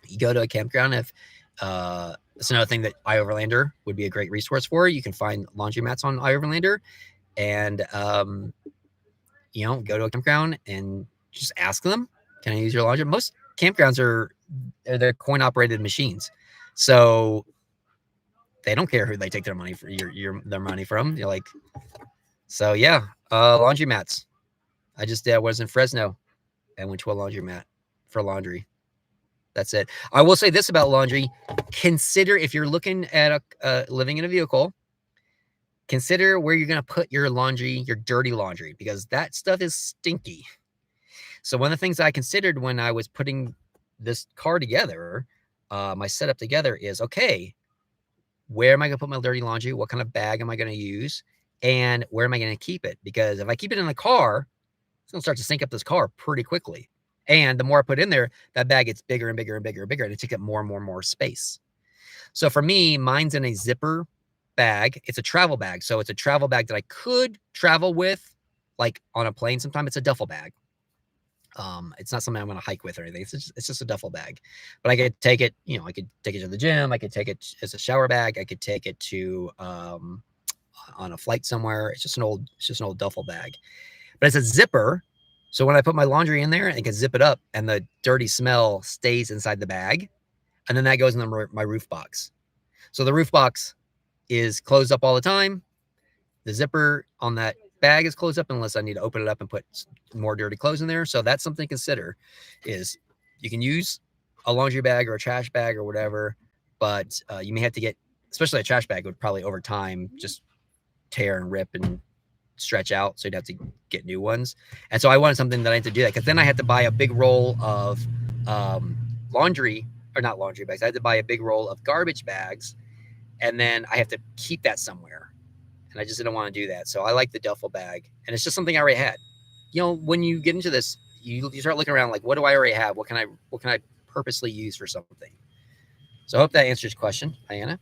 S1: You go to a campground if that's another thing that iOverlander would be a great resource for. You can find laundromats on iOverlander, and go to a campground and just ask them, can I use your laundry? Most campgrounds they're coin operated machines. So they don't care who they take their money for their money from. You're like, so yeah, laundromats. I just was in Fresno and went to a laundromat for laundry. That's it. I will say this about laundry. Consider if you're looking at living in a vehicle, consider where you're going to put your laundry, your dirty laundry, because that stuff is stinky. So one of the things I considered when I was putting this car together, my setup together is, okay, where am I going to put my dirty laundry? What kind of bag am I going to use? And where am I going to keep it? Because if I keep it in the car, it's going to start to sink up this car pretty quickly. And the more I put in there, that bag gets bigger and bigger and bigger and bigger, and it takes up more and more and more space. So for me, mine's in a zipper bag. It's a travel bag. So it's a travel bag that I could travel with, like on a plane. Sometimes it's a duffel bag. It's not something I'm going to hike with or anything. It's just a duffel bag, but I could take it, I could take it to the gym. I could take it as a shower bag. I could take it to, on a flight somewhere. It's just an old duffel bag, but it's a zipper. So when I put my laundry in there, I can zip it up and the dirty smell stays inside the bag. And then that goes in my roof box. So the roof box is closed up all the time. The zipper on that bag is closed up unless I need to open it up and put more dirty clothes in there. So that's something to consider, is you can use a laundry bag or a trash bag or whatever, but you may have to get, especially a trash bag would probably over time just tear and rip and stretch out. So you'd have to get new ones. And so I wanted something that I had to do that, because then I had to buy a big roll of laundry, or not laundry bags. I had to buy a big roll of garbage bags, and then I have to keep that somewhere. And I just didn't want to do that. So I like the duffel bag, and it's just something I already had. When you get into this, you start looking around like, what do I already have? What can I purposely use for something? So I hope that answers your question, Diana.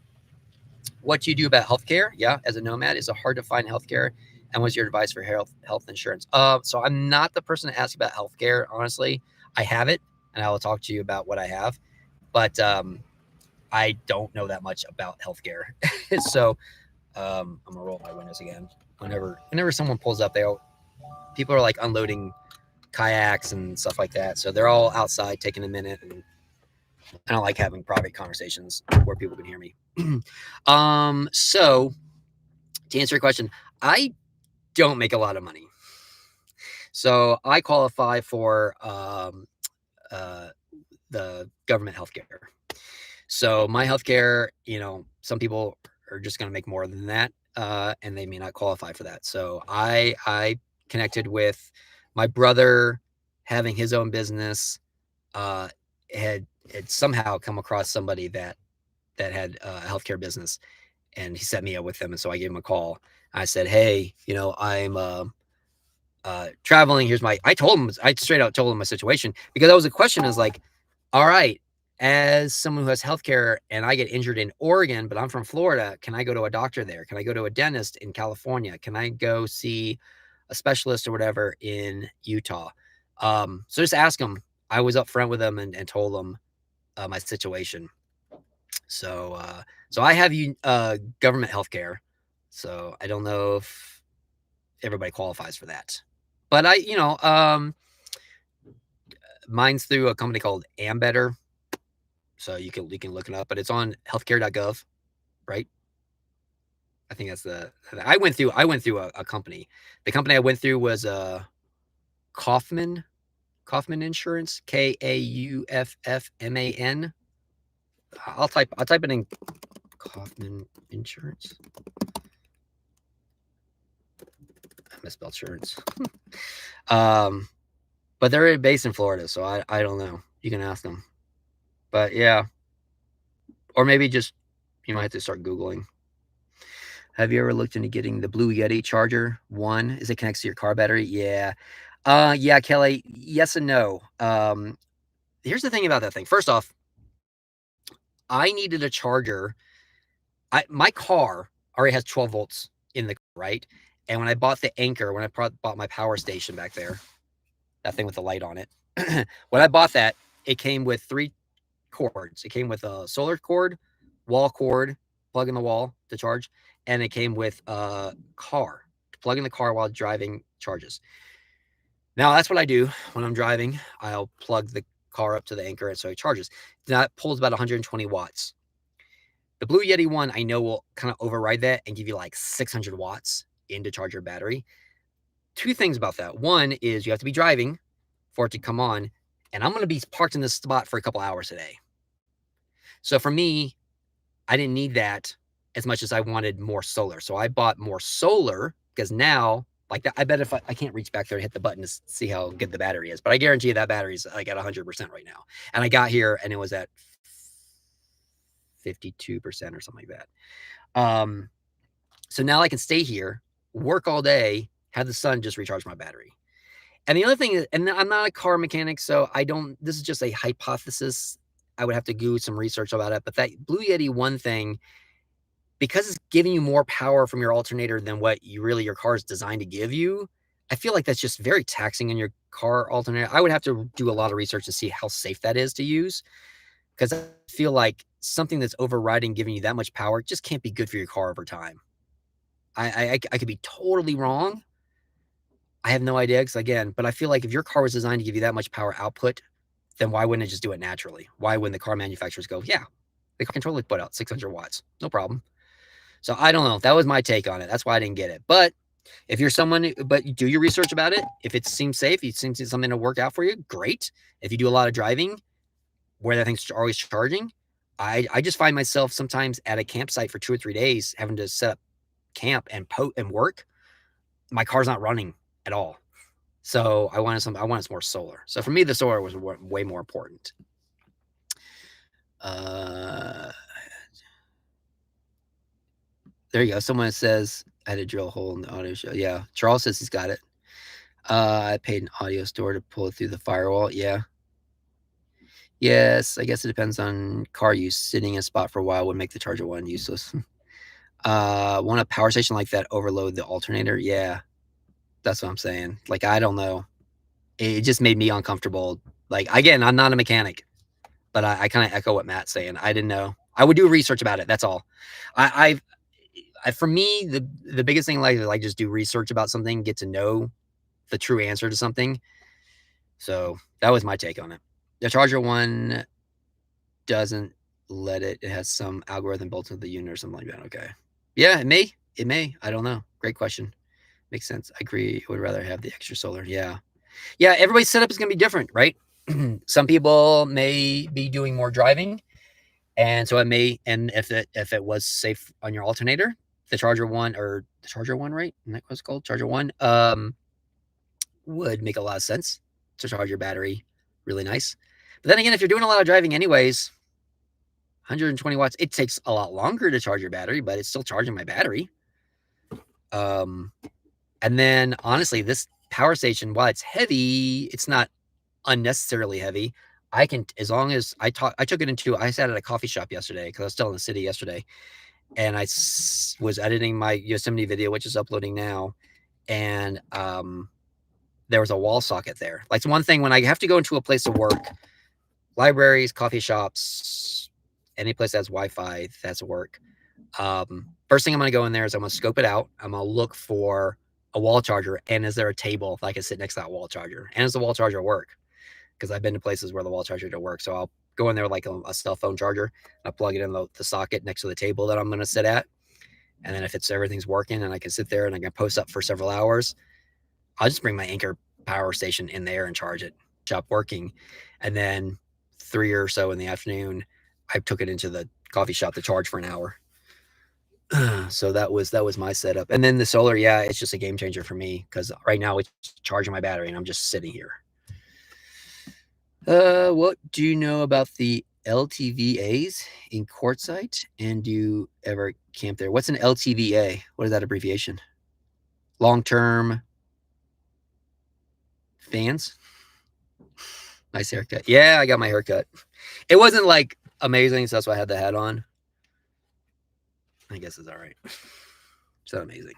S1: What do you do about healthcare? Yeah, as a nomad, is it hard to find healthcare? And what's your advice for health insurance? So I'm not the person to ask about healthcare. Honestly, I have it, and I will talk to you about what I have, but I don't know that much about healthcare. So I'm gonna roll my windows again. Whenever someone pulls up, people are like unloading kayaks and stuff like that. So they're all outside taking a minute, and I don't like having private conversations where people can hear me. So to answer your question, I don't make a lot of money. So I qualify for uh, the government healthcare. So my healthcare, some people are just going to make more than that, and they may not qualify for that. So I connected with my brother having his own business. Uh, had somehow come across somebody that had a healthcare business, and he set me up with them. And so I gave him a call. I said, "Hey, I'm traveling. I straight out told him my situation, because that was a question, is like, all right, as someone who has healthcare and I get injured in Oregon, but I'm from Florida, can I go to a doctor there? Can I go to a dentist in California? Can I go see a specialist or whatever in Utah?" So just ask him. I was upfront with him and told him my situation. So, so I have government healthcare. So I don't know if everybody qualifies for that, but mine's through a company called Ambetter. So you can look it up, but it's on healthcare.gov, right? I think that's I went through a company. The company I went through was Kaufman Insurance, Kauffman. I'll type it in, Kaufman Insurance. I misspelled insurance. But they're based in Florida, so I don't know. You can ask them. But yeah. Or maybe just, you might have to start Googling. Have you ever looked into getting the Blue Yeti charger? One, is it connects to your car battery? Yeah. Yeah, Kelly. Yes and no. Here's the thing about that thing. First off, I needed a charger. My car already has 12 volts in the car, right? And when I bought the Anchor, when I bought my power station back there, that thing with the light on it, when I bought that, it came with 3 cords. It came with a solar cord, wall cord, plug in the wall to charge, and it came with a car to plug in the car while driving charges. Now that's what I do when I'm driving. I'll plug the car up to the Anchor, and so it charges. That pulls about 120 watts. The Blue Yeti one I know will kind of override that and give you like 600 watts in to charge your battery. 2 things about that. One is you have to be driving for it to come on, and I'm going to be parked in this spot for a couple hours today. So for me, I didn't need that as much as I wanted more solar. So I bought more solar, because now, like that, I bet if I can't reach back there and hit the button to see how good the battery is, but I guarantee you that battery's like at 100% right now. And I got here and it was at 52% or something like that. So now I can stay here, work all day, have the sun just recharge my battery. And the other thing is, and I'm not a car mechanic, so this is just a hypothesis. I would have to do some research about it. But that Blue Yeti one thing, because it's giving you more power from your alternator than what your car is designed to give you, I feel like that's just very taxing on your car alternator. I would have to do a lot of research to see how safe that is to use, because I feel like something that's overriding giving you that much power just can't be good for your car over time. I could be totally wrong. I have no idea, but I feel like if your car was designed to give you that much power output, then why wouldn't it just do it naturally? Why wouldn't the car manufacturers go, yeah, the car can totally put out 600 watts, no problem. So I don't know. That was my take on it. That's why I didn't get it. But if you're but you do your research about it. If it seems safe, it seems something to work out for you, great. If you do a lot of driving where that thing's always charging, I just find myself sometimes at a campsite for 2 or 3 days having to set up camp and work. My car's not running at all. So I wanted some more solar. So for me, the solar was way more important. There you go. Someone says I had to drill a hole in the audio show. Yeah. Charles says he's got it. I paid an audio store to pull it through the firewall. Yeah. Yes. I guess it depends on car use. Sitting in a spot for a while would make the charger one useless. Want a power station like that overload the alternator? Yeah. That's what I'm saying. Like, I don't know. It just made me uncomfortable. Like, again, I'm not a mechanic, but I kind of echo what Matt's saying. I didn't know. I would do research about it. That's all. For me, the biggest thing, like just do research about something, get to know the true answer to something. So that was my take on it. The Charger one doesn't let it. It has some algorithm built into the unit or something like that. Okay. Yeah, it may. It may. I don't know. Great question. Makes sense. I agree. I would rather have the extra solar. Yeah. Yeah. Everybody's setup is going to be different, right? Some people may be doing more driving. And so it may, and if it was safe on your alternator, the Charger one, right? Isn't that what it's called? Charger one, would make a lot of sense to charge your battery really nice. But then again, if you're doing a lot of driving anyways, 120 watts, it takes a lot longer to charge your battery, but it's still charging my battery. And then honestly, this power station, while it's heavy, it's not unnecessarily heavy. I can, as long as I took it into, I sat at a coffee shop yesterday because I was still in the city yesterday, and I was editing my Yosemite video, which is uploading now, and there was a wall socket there. Like, it's one thing when I have to go into a place of work, libraries, coffee shops, any place that has Wi-Fi, that's work. First thing I'm going to go in there is I'm going to scope it out. I'm going to look for a wall charger, and is there a table that I can sit next to that wall charger? And does the wall charger work? Because I've been to places where the wall charger don't work. So I'll go in there like a cell phone charger. I plug it in the socket next to the table that I'm going to sit at. And then if everything's working and I can sit there and I can post up for several hours, I'll just bring my Anchor power station in there and charge it, stop working. And then 3 or so in the afternoon, I took it into the coffee shop to charge for an hour. So that was my setup. And then the solar, yeah, it's just a game changer for me because right now it's charging my battery and I'm just sitting here. What do you know about the LTVAs in Quartzsite? And do you ever camp there? What's an LTVA? What is that abbreviation? Long-term fans? Nice haircut. Yeah, I got my haircut. It wasn't like amazing, so that's why I had the hat on. I guess it's all right. It's not amazing.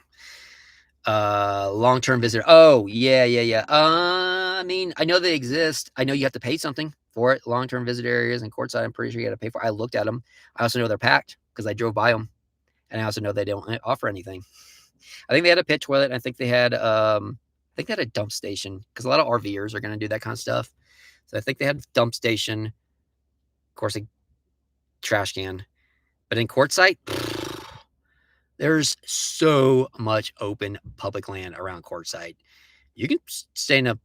S1: Long-term visitor. Oh, yeah. I mean, I know they exist. I know you have to pay something for it. Long-term visit areas in Quartzsite, I'm pretty sure you got to pay for. I looked at them. I also know they're packed because I drove by them, and I also know they don't offer anything. I think they had a pit toilet. I think they had a dump station because a lot of RVers are going to do that kind of stuff. So I think they had a dump station, of course, a trash can. But in Quartzsite, there's so much open public land around Quartzsite. You can stay in a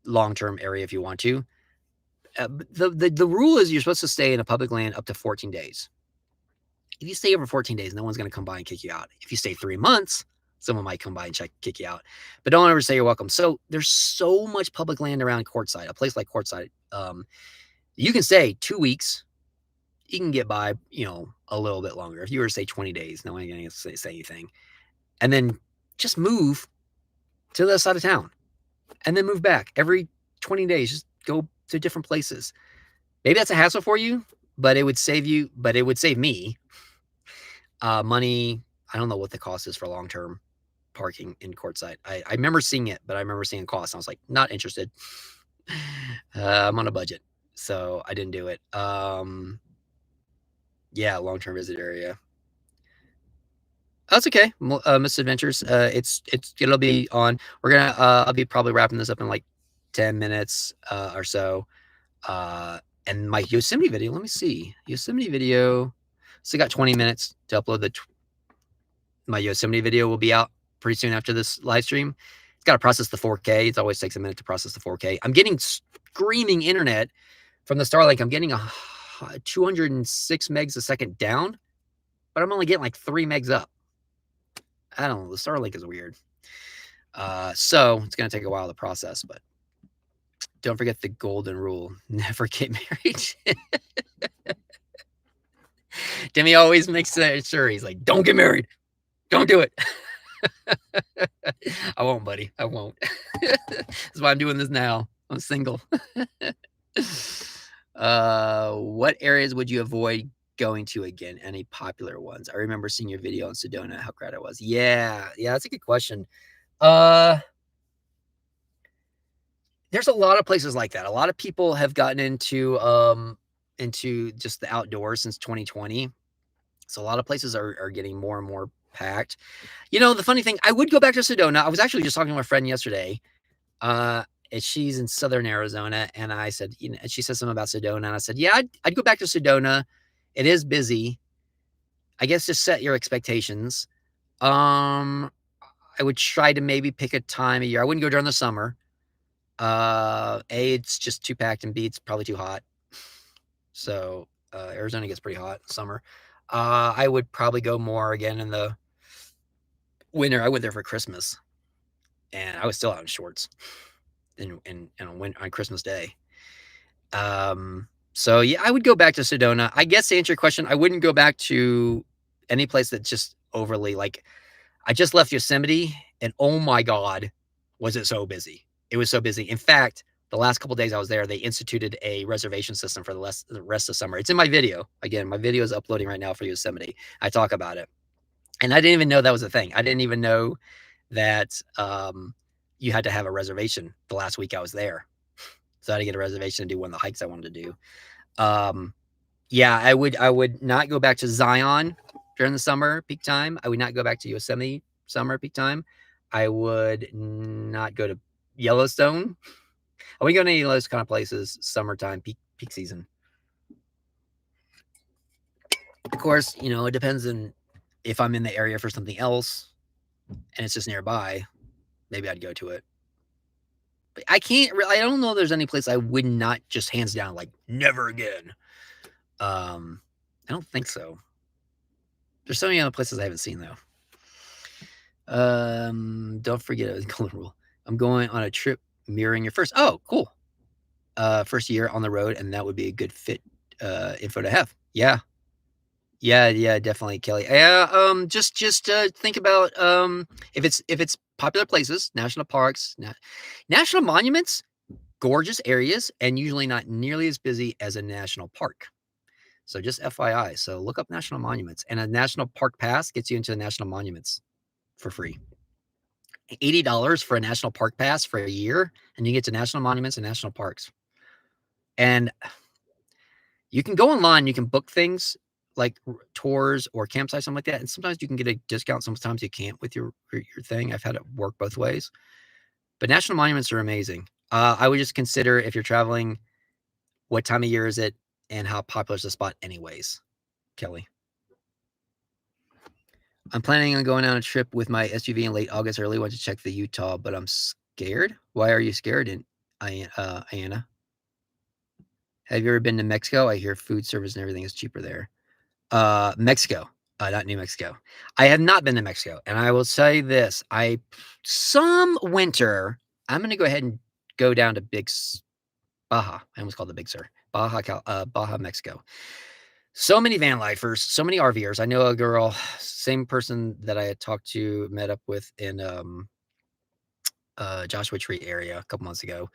S1: long-term area if you want to. The rule is you're supposed to stay in a public land up to 14 days. If you stay over 14 days, no one's going to come by and kick you out. If you stay 3 months, someone might come by and kick you out. But don't ever say you're welcome. So there's so much public land around Quartzsite, a place like Quartzsite. You can stay 2 weeks. You can get by, a little bit longer. If you were to say 20 days, no one's going to say anything. And then just move to the other side of town and then move back every 20 days. Just go to different places. Maybe that's a hassle for you, but it would save me money. I don't know what the cost is for long-term parking in Quartzsite. I remember seeing it, but I remember seeing cost. I was like, not interested. I'm on a budget, so I didn't do it. Yeah, long-term visit area. That's okay. Misadventures. It'll be on. We're gonna. I'll be probably wrapping this up in like 10 minutes or so. And my Yosemite video. Let me see. Yosemite video. So I got 20 minutes to upload my Yosemite video. Will be out pretty soon after this live stream. It's got to process the 4K. It always takes a minute to process the 4K. I'm getting screaming internet from the Starlink. I'm getting 206 megs a second down, but I'm only getting like 3 megs up. I don't know. The Starlink is weird. So it's going to take a while to process, but don't forget the golden rule. Never get married. Timmy always makes sure. He's like, don't get married. Don't do it. I won't, buddy. I won't. That's why I'm doing this now. I'm single. What areas would you avoid going to again? Any popular ones? I remember seeing your video on Sedona, how crowded it was. Yeah, that's a good question. There's a lot of places like that. A lot of people have gotten into just the outdoors since 2020. So a lot of places are getting more and more packed. The funny thing, I would go back to Sedona. I was actually just talking to my friend yesterday. Uh, and she's in Southern Arizona, and I said, you know, and she said something about Sedona, and I said, yeah, I'd go back to Sedona. It is busy. I guess just set your expectations. Um, I would try to maybe pick a time of year. I wouldn't go during the summer. A, it's just too packed, and B, it's probably too hot. So Arizona gets pretty hot in the summer. I would probably go more again in the winter. I went there for Christmas, and I was still out in shorts on Christmas Day. So yeah, I would go back to Sedona. I guess to answer your question, I wouldn't go back to any place that's just overly like. I just left Yosemite, and oh my God, was it so busy? It was so busy. In fact, the last couple of days I was there, they instituted a reservation system for the rest of summer. It's in my video. Again, my video is uploading right now for Yosemite. I talk about it, and I didn't even know that was a thing. I didn't even know that you had to have a reservation the last week I was there. So I had to get a reservation to do one of the hikes I wanted to do. Yeah, I would not go back to Zion during the summer peak time. I would not go back to Yosemite summer peak time. I would not go to Yellowstone. I wouldn't go to any of those kind of places summertime peak season. Of course, you know, it depends on if I'm in the area for something else and it's just nearby, maybe I'd go to it. But I can't really, I don't know if there's any place I would not just hands down like never again. I don't think so. There's so many other places I haven't seen though. Don't forget a golden rule. I'm going on a trip mirroring your first. Oh, cool. First year on the road, and that would be a good fit info to have. Yeah. Yeah, definitely, Kelly. Yeah, just think about if it's popular places, national parks, national monuments, gorgeous areas, and usually not nearly as busy as a national park. So just FYI. So look up national monuments, and a national park pass gets you into the national monuments for free. $80 for a national park pass for a year, and you get to national monuments and national parks. And you can go online, you can book things like tours or campsites, something like that. And sometimes you can get a discount, sometimes you can't with your thing. I've had it work both ways. But national monuments are amazing. I would just consider if you're traveling, what time of year is it and how popular is the spot anyways, Kelly. I'm planning on going on a trip with my SUV in late August. I really want to check the Utah, but I'm scared. Why are you scared, Ayanna? Have you ever been to Mexico? I hear food service and everything is cheaper there. Mexico, not New Mexico. I have not been to Mexico, and I will say this: some winter, I'm going to go ahead and go down to Baja. I almost called it Big Sur. Baja, Mexico. So many van lifers, so many RVers. I know a girl, same person that I had met up with in Joshua Tree area a couple months ago.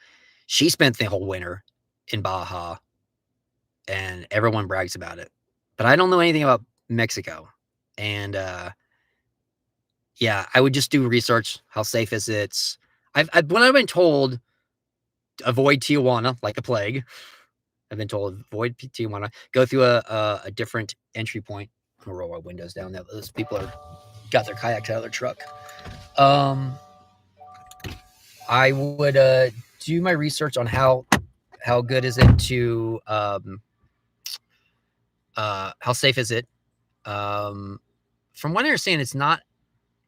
S1: She spent the whole winter in Baja, and everyone brags about it. But I don't know anything about Mexico. And yeah, I would just do research. How safe is it? When I've been told avoid Tijuana like the plague, I've been told avoid Tijuana. Go through a different entry point. I'm gonna roll my windows down. Now those people got their kayaks out of their truck. I would do my research on how good is it to how safe is it. From what I understand, it's not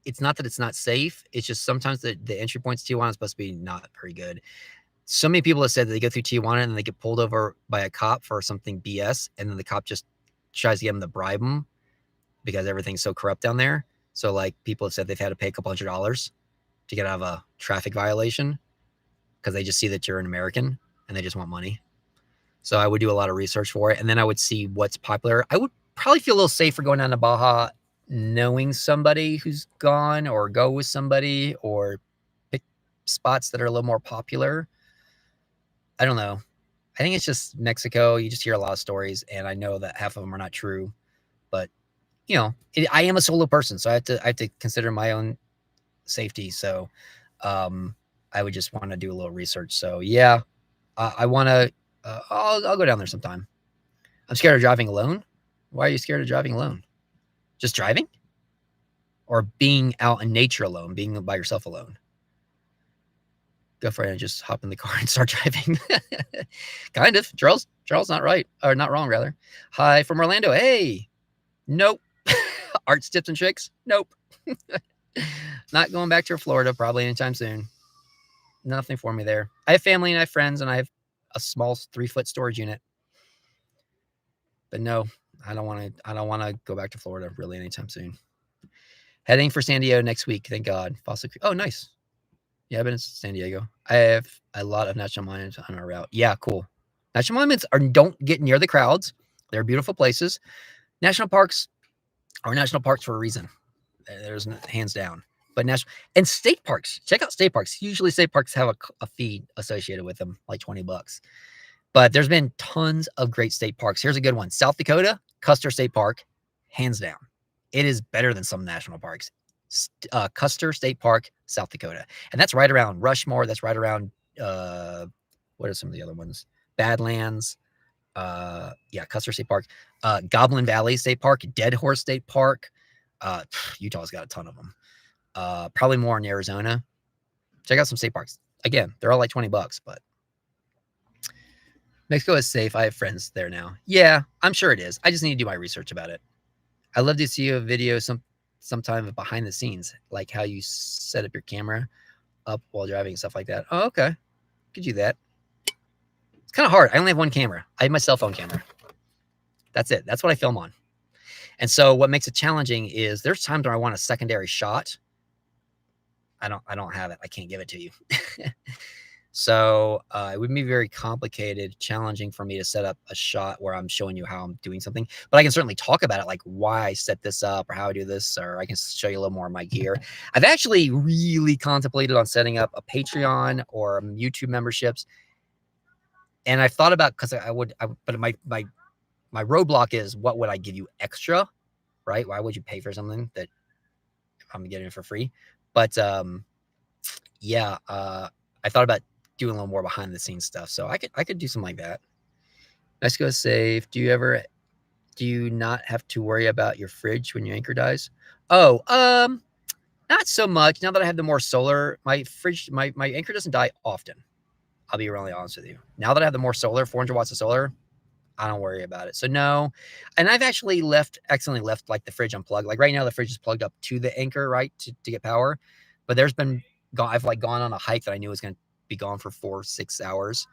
S1: that it's not safe. It's just sometimes the entry points to Tijuana is supposed to be not very good. So many people have said that they go through Tijuana and they get pulled over by a cop for something BS, and then the cop just tries to get them to bribe them because everything's so corrupt down there. So like people have said they've had to pay a couple $100s to get out of a traffic violation because they just see that you're an American and they just want money. So I would do a lot of research for it, and then I would see what's popular. I would probably feel a little safer going down to Baja knowing somebody who's gone, or go with somebody, or pick spots that are a little more popular. I don't know. I think it's just Mexico. You just hear a lot of stories, and I know that half of them are not true. But you know, I am a solo person, so I have to consider my own safety. So I would just want to do a little research. So yeah, I want to. I'll go down there sometime. I'm scared of driving alone. Why are you scared of driving alone? Just driving? Or being out in nature alone, being by yourself alone? Go for it and just hop in the car and start driving. Kind of. Charles not right, or not wrong, rather. Hi from Orlando. Hey. Nope. Arts, tips, and tricks? Nope. Not going back to Florida probably anytime soon. Nothing for me there. I have family and I have friends, and I have a small 3-foot storage unit. But no, I don't want to go back to Florida really anytime soon. Heading for San Diego next week, thank God. Fossil Creek. Oh, nice. Yeah, I've been in San Diego. I have a lot of national monuments on our route. Yeah, cool. National monuments don't get near the crowds. They're beautiful places. National parks are national parks for a reason. There's hands down. But and state parks. Check out state parks. Usually state parks have a fee associated with them, like $20. But there's been tons of great state parks. Here's a good one. South Dakota, Custer State Park, hands down. It is better than some national parks. Custer State Park, South Dakota. And that's right around Rushmore. That's right around, what are some of the other ones? Badlands. Yeah, Custer State Park. Goblin Valley State Park, Dead Horse State Park. Utah's got a ton of them. Probably more in Arizona. Check out some state parks. Again, they're all like $20, but Mexico is safe. I have friends there now. Yeah, I'm sure it is. I just need to do my research about it. I'd love to see a video sometime behind the scenes, like how you set up your camera up while driving and stuff like that. Oh, okay. Could do that. It's kind of hard. I only have one camera. I have my cell phone camera. That's it. That's what I film on. And so what makes it challenging is there's times where I want a secondary shot. I don't have it. I can't give it to you. So it would be very complicated, challenging for me to set up a shot where I'm showing you how I'm doing something. But I can certainly talk about it, like why I set this up or how I do this, or I can show you a little more of my gear. I've actually really contemplated on setting up a Patreon or YouTube memberships. And I've thought about, because but my roadblock is, what would I give you extra, right? Why would you pay for something that I'm getting it for free? But yeah, I thought about doing a little more behind the scenes stuff. So I could do something like that. Mexico is safe. Do you not have to worry about your fridge when your anchor dies? Oh, not so much. Now that I have the more solar, my fridge, my anchor doesn't die often. I'll be really honest with you. Now that I have the more solar, 400 watts of solar, I don't worry about it. So no. And I've actually accidentally left like the fridge unplugged. Like right now the fridge is plugged up to the anchor, right, to get power. But I've like gone on a hike that I knew was going to be gone for 4-6 hours,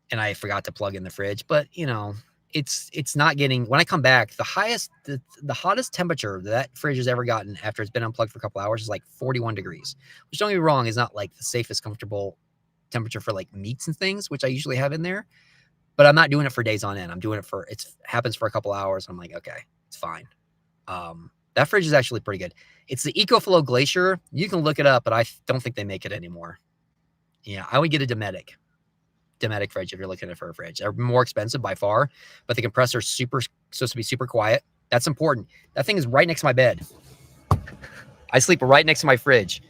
S1: and I forgot to plug in the fridge. But you know, it's not getting, when I come back, the hottest temperature that fridge has ever gotten after it's been unplugged for a couple hours is like 41 degrees, which, don't get me wrong, is not like the safest comfortable temperature for like meats and things, which I usually have in there. But I'm not doing it for days on end. I'm doing it happens for a couple hours. I'm like, okay, it's fine. That fridge is actually pretty good. It's the EcoFlow Glacier. You can look it up, but I don't think they make it anymore. Yeah, I would get a Dometic fridge if you're looking for a fridge. They're more expensive by far, but the compressor is supposed to be super quiet. That's important. That thing is right next to my bed. I sleep right next to my fridge.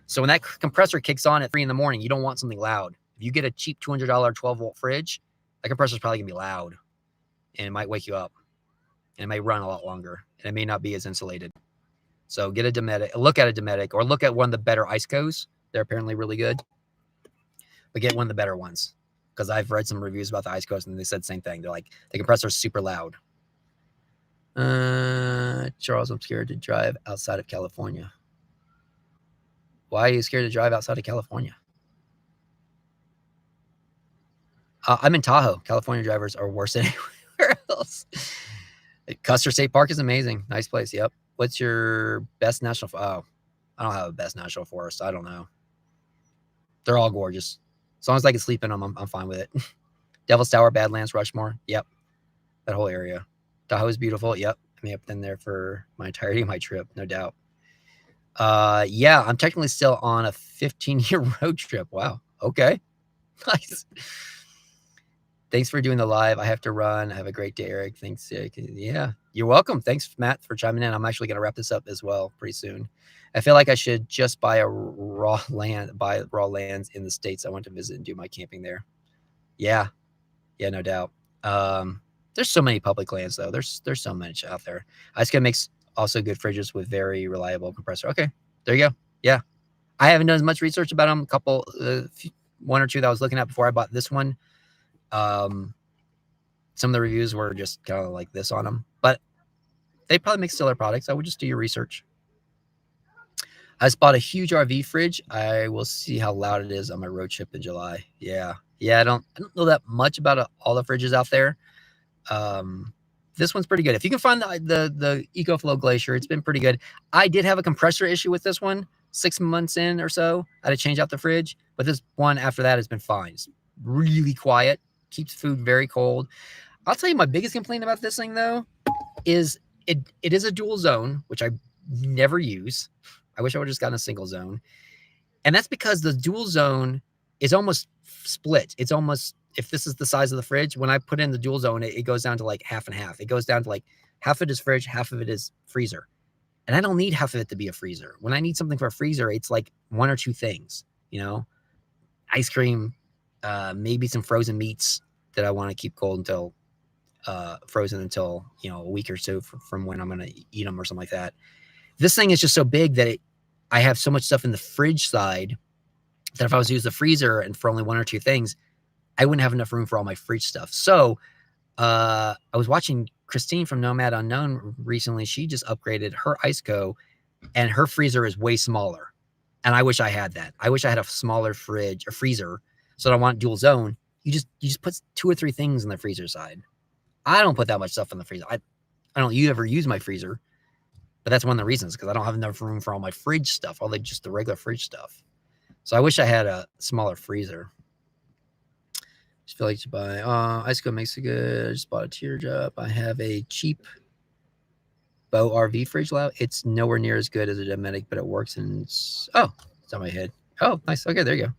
S1: So when that compressor kicks on at 3 in the morning, you don't want something loud. If you get a cheap $200 12-volt fridge, that compressor is probably going to be loud, and it might wake you up, and it may run a lot longer, and it may not be as insulated. So get a Dometic, look at a Dometic, or look at one of the better IceCos. They're apparently really good. But get one of the better ones, because I've read some reviews about the IceCos, and they said the same thing. They're like, the compressor is super loud. Charles, I'm scared to drive outside of California. Why are you scared to drive outside of California? I'm in Tahoe. California drivers are worse than anywhere else. Custer State Park is amazing. Nice place. Yep. What's your best national? Oh, I don't have a best national forest. I don't know. They're all gorgeous. As long as I can sleep in them, I'm fine with it. Devil's Tower, Badlands, Rushmore. Yep. That whole area. Tahoe is beautiful. Yep. I may have been there for my entirety of my trip, no doubt. Yeah, I'm technically still on a 15-year road trip. Wow. Okay. Nice. Thanks for doing the live. I have to run. Have a great day, Eric. Thanks. Yeah, you're welcome. Thanks, Matt, for chiming in. I'm actually going to wrap this up as well pretty soon. I feel like I should just buy raw lands in the States I want to visit and do my camping there. Yeah, no doubt. There's so many public lands though. There's so much out there. IceCo makes also good fridges with very reliable compressor. Okay, there you go. Yeah, I haven't done as much research about them. One or two that I was looking at before I bought this one. Some of the reviews were just kind of like this on them, but they probably make stellar products. I would just do your research. I just bought a huge RV fridge. I will see how loud it is on my road trip in July. Yeah. I don't know that much about all the fridges out there. This one's pretty good. If you can find the EcoFlow Glacier, it's been pretty good. I did have a compressor issue with this one 6 months in or so. I had to change out the fridge, but this one after that has been fine. It's really quiet, keeps food very cold. I'll tell you my biggest complaint about this thing though is it is a dual zone, which I never use. I wish I would have just gotten a single zone. And that's because the dual zone is almost split. It's almost, if this is the size of the fridge, when I put in the dual zone, it goes down to like half and half. It goes down to like half of it is fridge, half of it is freezer. And I don't need half of it to be a freezer. When I need something for a freezer, it's like one or two things, ice cream, maybe some frozen meats that I want to keep cold until frozen until, a week or so from when I'm going to eat them or something like that. This thing is just so big that I have so much stuff in the fridge side that if I was to use the freezer and for only one or two things, I wouldn't have enough room for all my fridge stuff. So I was watching Christine from Nomad Unknown recently. She just upgraded her Iceco and her freezer is way smaller. And I wish I had that. I wish I had a smaller fridge or freezer. So I don't want dual zone. You just put 2 or 3 things in the freezer side. I don't put that much stuff in the freezer. I don't ever use my freezer, but that's one of the reasons, because I don't have enough room for all my fridge stuff, just the regular fridge stuff. So I wish I had a smaller freezer. Just feel like to buy. Iceco makes it good. I just bought a teardrop. I have a cheap Bow RV fridge loud. It's nowhere near as good as a Dometic, but it works. And it's on my head. Oh, nice. Okay, there you go.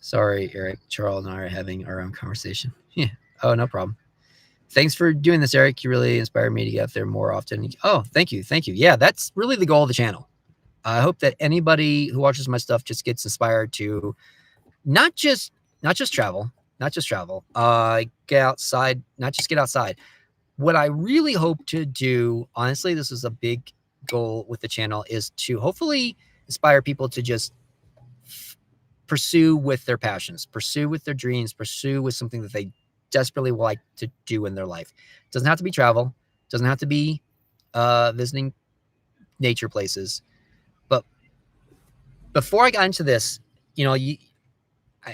S1: Sorry, Eric. Charles and I are having our own conversation. Yeah. Oh, no problem. Thanks for doing this, Eric. You really inspired me to get out there more often. Oh, thank you. Thank you. Yeah, that's really the goal of the channel. I hope that anybody who watches my stuff just gets inspired to not just travel, get outside, not just get outside. What I really hope to do, honestly, this is a big goal with the channel, is to hopefully inspire people to just pursue with their passions, pursue with their dreams, pursue with something that they desperately like to do in their life. It doesn't have to be travel, doesn't have to be visiting nature places. But before I got into this, I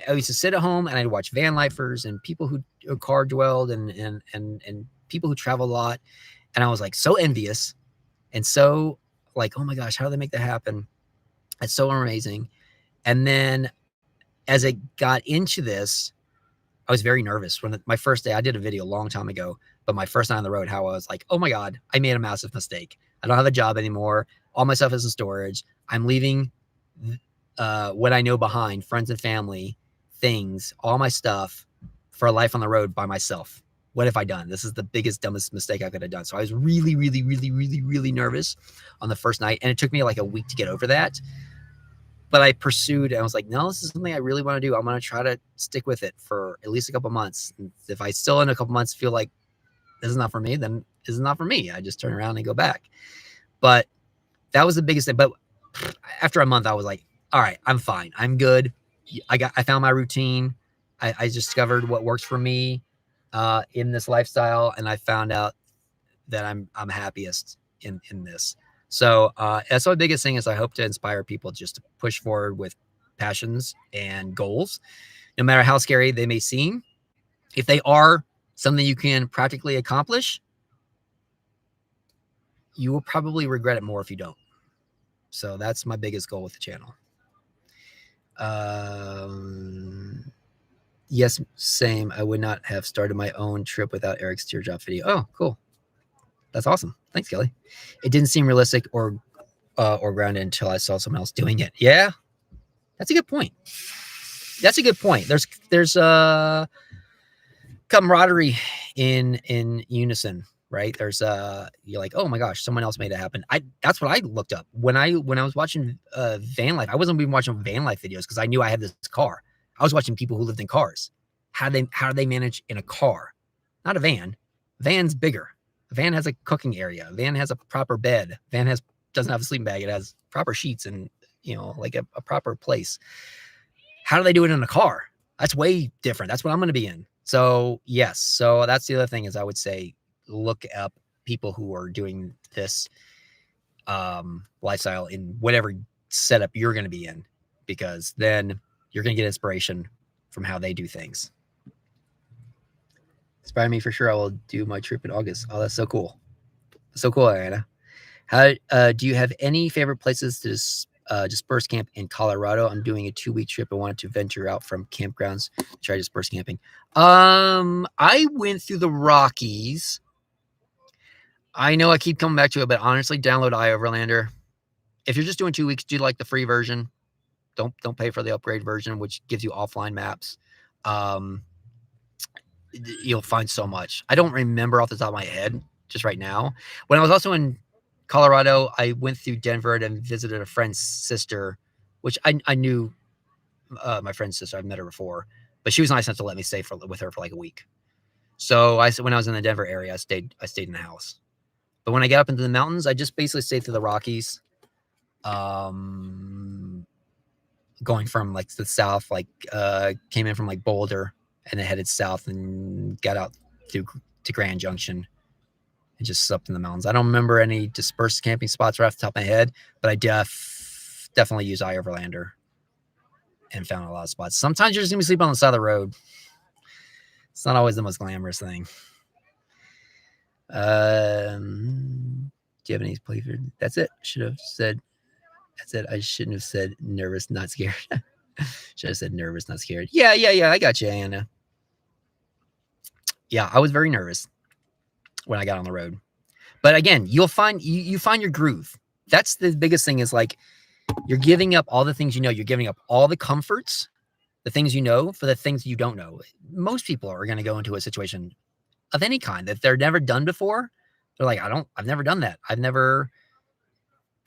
S1: used to sit at home and I'd watch van lifers and people who car dwelled and people who travel a lot. And I was like so envious and so like, oh my gosh, how do they make that happen? It's so amazing. And then as I got into this, I was very nervous when my first day. I did a video a long time ago, but my first night on the road, how I was like, oh my God, I made a massive mistake. I don't have a job anymore. All my stuff is in storage. I'm leaving what I know behind, friends and family, things, all my stuff for a life on the road by myself. What have I done? This is the biggest, dumbest mistake I could have done. So I was really, really, really, really, really nervous on the first night. And it took me like a week to get over that. But I pursued, and I was like, no, this is something I really want to do. I'm going to try to stick with it for at least a couple months. And if I still in a couple months feel like this is not for me, then this is not for me. I just turn around and go back. But that was the biggest thing. But after a month, I was like, all right, I'm fine. I'm good. I found my routine. I discovered what works for me in this lifestyle. And I found out that I'm happiest in this. So that's the biggest thing is I hope to inspire people just to push forward with passions and goals, no matter how scary they may seem. If they are something you can practically accomplish, you will probably regret it more if you don't. So that's my biggest goal with the channel. Yes, same. I would not have started my own trip without Eric's teardrop video. Oh, cool. That's awesome. Thanks, Kelly. It didn't seem realistic or grounded until I saw someone else doing it. Yeah, that's a good point. That's a good point. There's camaraderie in unison, right? There's you're like, oh my gosh, someone else made it happen. That's what I looked up when I was watching van life. I wasn't even watching van life videos because I knew I had this car. I was watching people who lived in cars. How do they manage in a car? Not a van. Van's bigger. A van has a cooking area. A van has a proper bed. A van doesn't have a sleeping bag. It has proper sheets and like a proper place. How do they do it in a car? That's way different. That's what I'm going to be in. So yes. So that's the other thing is I would say, look up people who are doing this lifestyle in whatever setup you're going to be in, because then you're going to get inspiration from how they do things. Inspire me for sure. I will do my trip in August. Oh, that's so cool. So cool, Ariana. How do you have any favorite places to disperse camp in Colorado? I'm doing a 2-week trip. I wanted to venture out from campgrounds, try disperse camping. I went through the Rockies. I know I keep coming back to it, but honestly, download iOverlander. If you're just doing 2 weeks, do like the free version. Don't pay for the upgrade version, which gives you offline maps. You'll find so much. I don't remember off the top of my head just right now. When I was also in Colorado, I went through Denver and visited a friend's sister, which I knew my friend's sister. I've met her before, but she was nice enough to let me stay with her for like a week. So when I was in the Denver area, I stayed in the house. But when I got up into the mountains, I just basically stayed through the Rockies. Going from like the south, like came in from like Boulder and then headed south and got out to Grand Junction and just slept in the mountains. I don't remember any dispersed camping spots right off the top of my head, but I definitely use iOverlander and found a lot of spots. Sometimes you're just gonna be sleeping on the side of the road. It's not always the most glamorous thing. Do you have any flavor? That's it. Should have said. That's it. I shouldn't have said nervous, not scared. Should have said nervous, not scared. Yeah. I got you, Anna. Yeah, I was very nervous when I got on the road. But again, you'll find you find your groove. That's the biggest thing is like you're giving up all the things you know. You're giving up all the comforts, the things you know for the things you don't know. Most people are going to go into a situation of any kind that they're never done before. They're like, I've never done that. I've never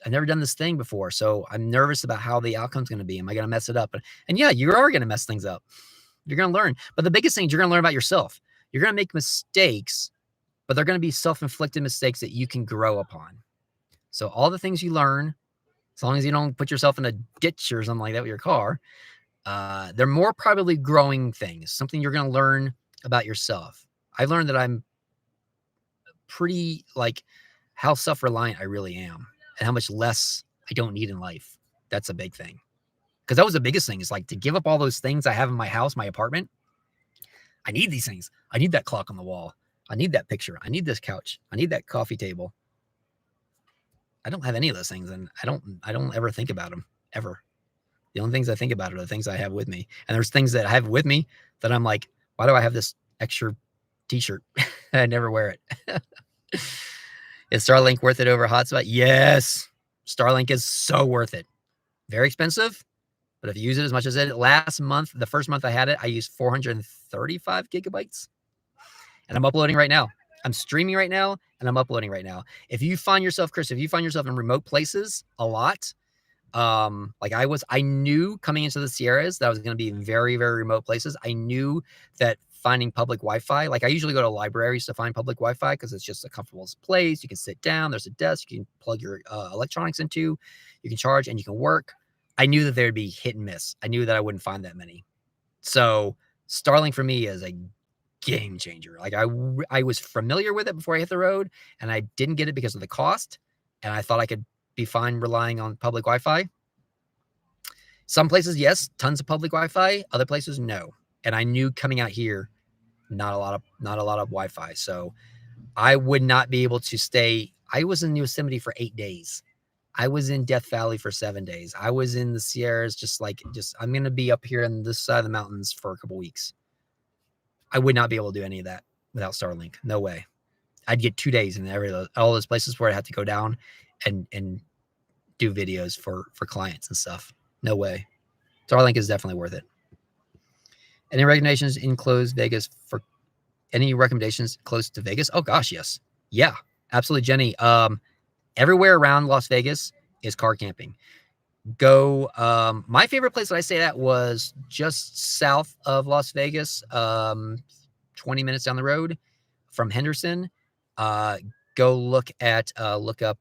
S1: done this thing before. So I'm nervous about how the outcome's going to be. Am I going to mess it up? And yeah, you are going to mess things up. You're going to learn. But the biggest thing is you're going to learn about yourself. You're going to make mistakes, but they're going to be self-inflicted mistakes that you can grow upon. So all the things you learn, as long as you don't put yourself in a ditch or something like that with your car, they're more probably growing things, something you're going to learn about yourself. I've learned that I'm pretty like how self-reliant I really am and how much less I don't need in life. That's a big thing. Because that was the biggest thing is like to give up all those things I have in my house, my apartment. I need these things. I need that clock on the wall. I need that picture. I need this couch. I need that coffee table. I don't have any of those things, and I don't ever think about them ever. The only things I think about are the things I have with me. And there's things that I have with me that I'm like, why do I have this extra t-shirt? I never wear it. Is Starlink worth it over hotspot? Yes. Starlink is so worth it. Very expensive, but if you use it as much as it last month, the first month I had it, I used 435 gigabytes. And I'm uploading right now. I'm streaming right now, and I'm uploading right now. If you find yourself, Chris, in remote places a lot, like I knew coming into the Sierras that I was going to be in very, very remote places. I knew that finding public Wi-Fi, like I usually go to libraries to find public Wi-Fi because it's just a comfortable place. You can sit down. There's a desk. You can plug your electronics into. You can charge and you can work. I knew that there'd be hit and miss. I knew that I wouldn't find that many. So Starlink for me is a game changer. Like I was familiar with it before I hit the road, and I didn't get it because of the cost. And I thought I could be fine relying on public Wi-Fi. Some places, yes, tons of public Wi-Fi. Other places, no. And I knew coming out here, not a lot of Wi-Fi. So I would not be able to stay. I was in Yosemite for 8 days. I was in Death Valley for 7 days. I was in the Sierras, just I'm going to be up here on this side of the mountains for a couple weeks. I would not be able to do any of that without Starlink. No way. I'd get 2 days in all those places where I had to go down and do videos for clients and stuff. No way. Starlink is definitely worth it. Any recommendations in close Vegas for any recommendations close to Vegas? Oh gosh, yes. Yeah, absolutely, Jenny. Everywhere around Las Vegas is car camping. Go. My favorite place that I stayed at was just south of Las Vegas, 20 minutes down the road from Henderson. Go look up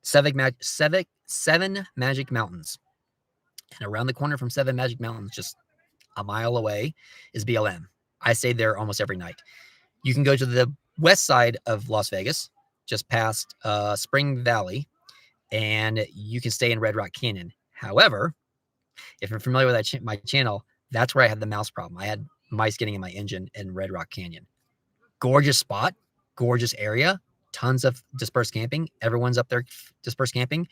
S1: Seven Magic Mountains. And around the corner from Seven Magic Mountains, just a mile away, is BLM. I stayed there almost every night. You can go to the west side of Las Vegas, just past Spring Valley, and you can stay in Red Rock Canyon. However, if you're familiar with my channel, that's where I had the mouse problem. I had mice getting in my engine in Red Rock Canyon. Gorgeous spot, gorgeous area, tons of dispersed camping. Everyone's up there dispersed camping.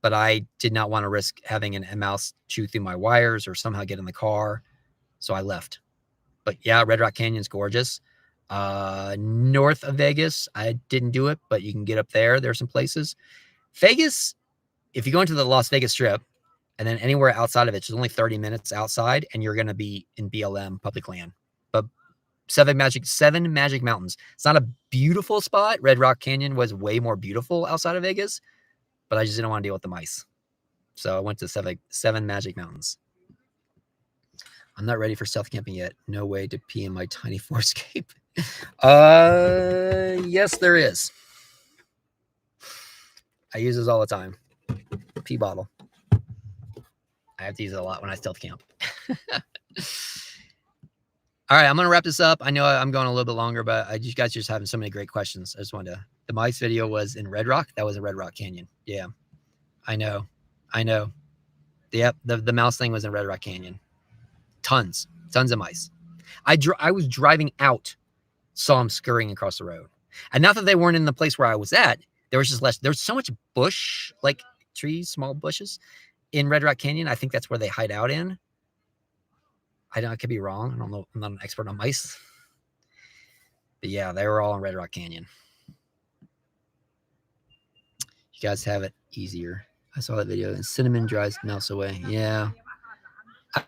S1: But I did not want to risk having a mouse chew through my wires or somehow get in the car. So I left. But yeah, Red Rock Canyon's gorgeous. North of Vegas, I didn't do it, but you can get up there. There are some places. Vegas, if you go into the Las Vegas Strip, and then anywhere outside of it, it's only 30 minutes outside, and you're going to be in BLM, public land. But Seven Magic Mountains. It's not a beautiful spot. Red Rock Canyon was way more beautiful outside of Vegas, but I just didn't want to deal with the mice. So I went to Seven Magic Mountains. I'm not ready for stealth camping yet. No way to pee in my tiny Forescape. Yes, there is. I use this all the time. Pee bottle. I have to use it a lot when I stealth camp. All right, I'm going to wrap this up. I know I'm going a little bit longer, but you guys are just having so many great questions. I just wanted to. The mice video was in Red Rock. That was in Red Rock Canyon. Yeah, I know. Yep, the mouse thing was in Red Rock Canyon. Tons of mice. I was driving out, saw them scurrying across the road. And not that they weren't in the place where I was at. There was just less. There's so much bush, like trees, small bushes in Red Rock Canyon. I think that's where they hide out in. I could be wrong. I don't know. I'm not an expert on mice. But yeah, they were all in Red Rock Canyon. You guys have it easier. I saw that video and cinnamon drives mouse away. Yeah.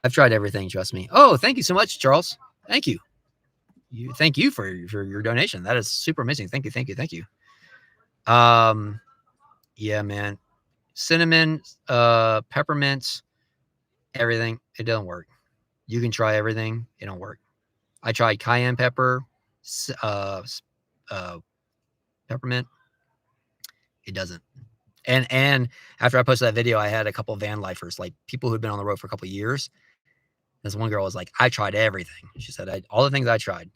S1: I've tried everything, trust me. Oh, thank you so much, Charles. Thank you. Thank you for your donation. That is super amazing. Thank you. Yeah, man. Cinnamon, peppermint, everything. It doesn't work. You can try everything. It don't work. I tried cayenne pepper, peppermint. It doesn't. And after I posted that video, I had a couple of van lifers, like people who'd been on the road for a couple of years. This one girl was like, I tried everything. She said, all the things I tried,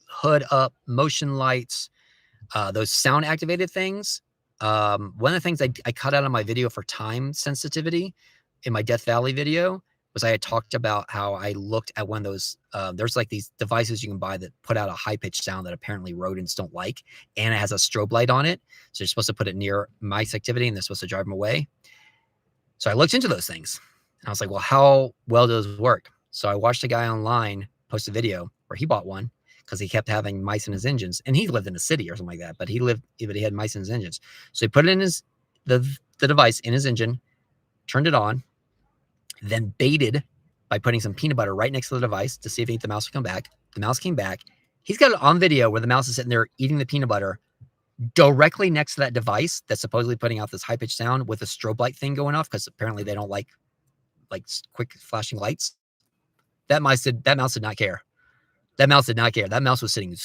S1: hood up, motion lights, those sound activated things. One of the things I cut out of my video for time sensitivity in my Death Valley video was I had talked about how I looked at one of those, there's like these devices you can buy that put out a high pitched sound that apparently rodents don't like. And it has a strobe light on it. So you're supposed to put it near mice activity and they're supposed to drive them away. So I looked into those things and I was like, well, how well does this work? So I watched a guy online post a video where he bought one because he kept having mice in his engines, and he lived in a city or something like that, but he had mice in his engines. So he put it in the device in his engine, turned it on, then baited by putting some peanut butter right next to the device to see if the mouse would come back. The mouse came back. He's got it on video where the mouse is sitting there eating the peanut butter directly next to that device that's supposedly putting out this high-pitched sound with a strobe light thing going off because apparently they don't like quick flashing lights. That mouse did not care. That mouse did not care. That mouse was sitting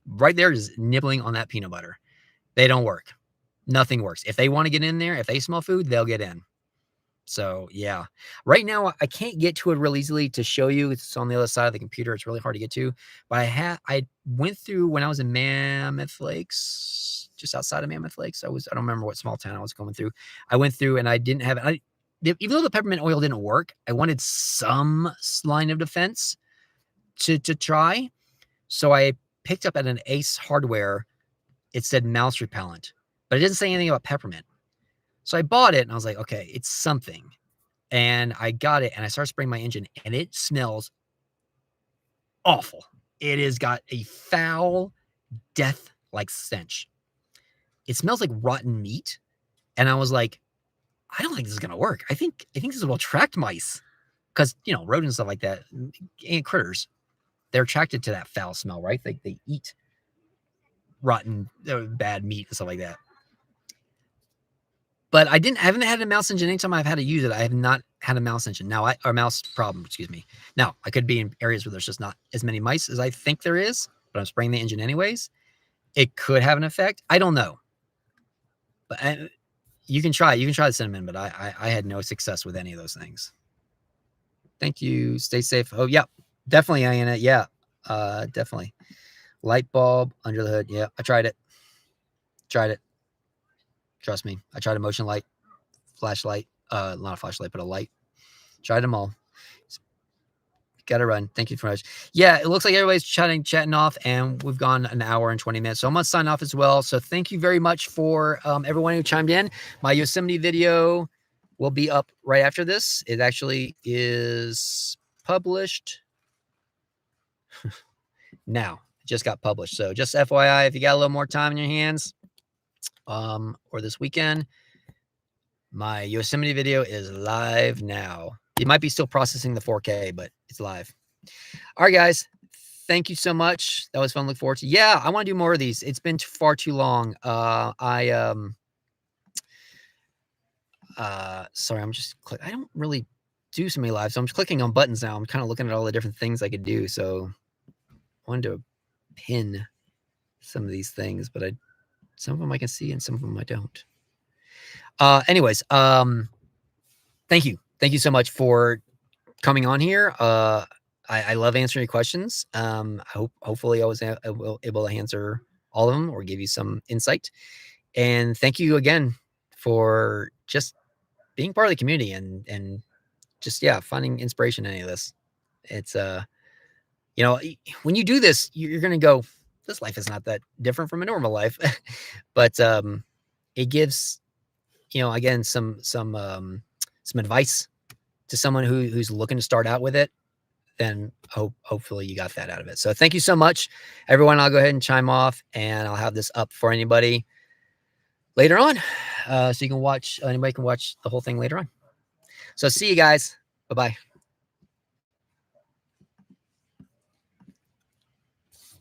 S1: right there just nibbling on that peanut butter. They don't work. Nothing works. If they want to get in there, if they smell food, they'll get in. So yeah, right now I can't get to it real easily to show you. It's on the other side of the computer. It's really hard to get to. But I went through when I was in Mammoth Lakes, just outside of Mammoth Lakes. I don't remember what small town I was going through. I went through and I didn't have it. Even though the peppermint oil didn't work, I wanted some line of defense to try. So I picked up at an Ace Hardware. It said mouse repellent, but it didn't say anything about peppermint. So I bought it and I was like, okay, it's something. And I got it and I started spraying my engine and it smells awful. It has got a foul, death-like stench. It smells like rotten meat. And I was like, I don't think this is going to work. I think this will attract mice because, rodents and stuff like that and critters, they're attracted to that foul smell, right? They eat rotten, bad meat and stuff like that. But I haven't had a mouse engine. Anytime I've had to use it, I have not had a mouse engine. Or mouse problem, excuse me. Now, I could be in areas where there's just not as many mice as I think there is, but I'm spraying the engine anyways. It could have an effect. I don't know. But You can try the cinnamon, but I had no success with any of those things. Thank you. Stay safe. Oh, yeah. Definitely, Iana. Yeah. Definitely. Light bulb under the hood. Yeah, I tried it. Trust me. I tried a motion light, flashlight. Not a flashlight, but a light. Tried them all. Gotta run. Thank you very much. Yeah, it looks like everybody's chatting off, and we've gone an hour and 20 minutes. So I'm gonna sign off as well. So thank you very much for everyone who chimed in. My Yosemite video will be up right after this. It actually is published now. It just got published. So just FYI, if you got a little more time in your hands, or this weekend, my Yosemite video is live now. It might be still processing the 4K, but it's live. All right, guys. Thank you so much. That was fun. Look forward to. Yeah, I want to do more of these. It's been far too long. Sorry, I'm just I don't really do so many lives, so I'm just clicking on buttons now. I'm kind of looking at all the different things I could do. So I wanted to pin some of these things, but some of them I can see and some of them I don't. Anyways, thank you so much for coming on here. I love answering your questions. Hopefully I was able to answer all of them or give you some insight. And thank you again for just being part of the community and just, yeah, finding inspiration in any of this. It's, when you do this, you're going to go, this life is not that different from a normal life. But it gives, again, some advice to someone who's looking to start out with it. Then hopefully you got that out of it. So thank you so much, everyone. I'll go ahead and chime off, and I'll have this up for anybody later on. So you can watch, anybody can watch the whole thing later on. So see you guys. Bye-bye.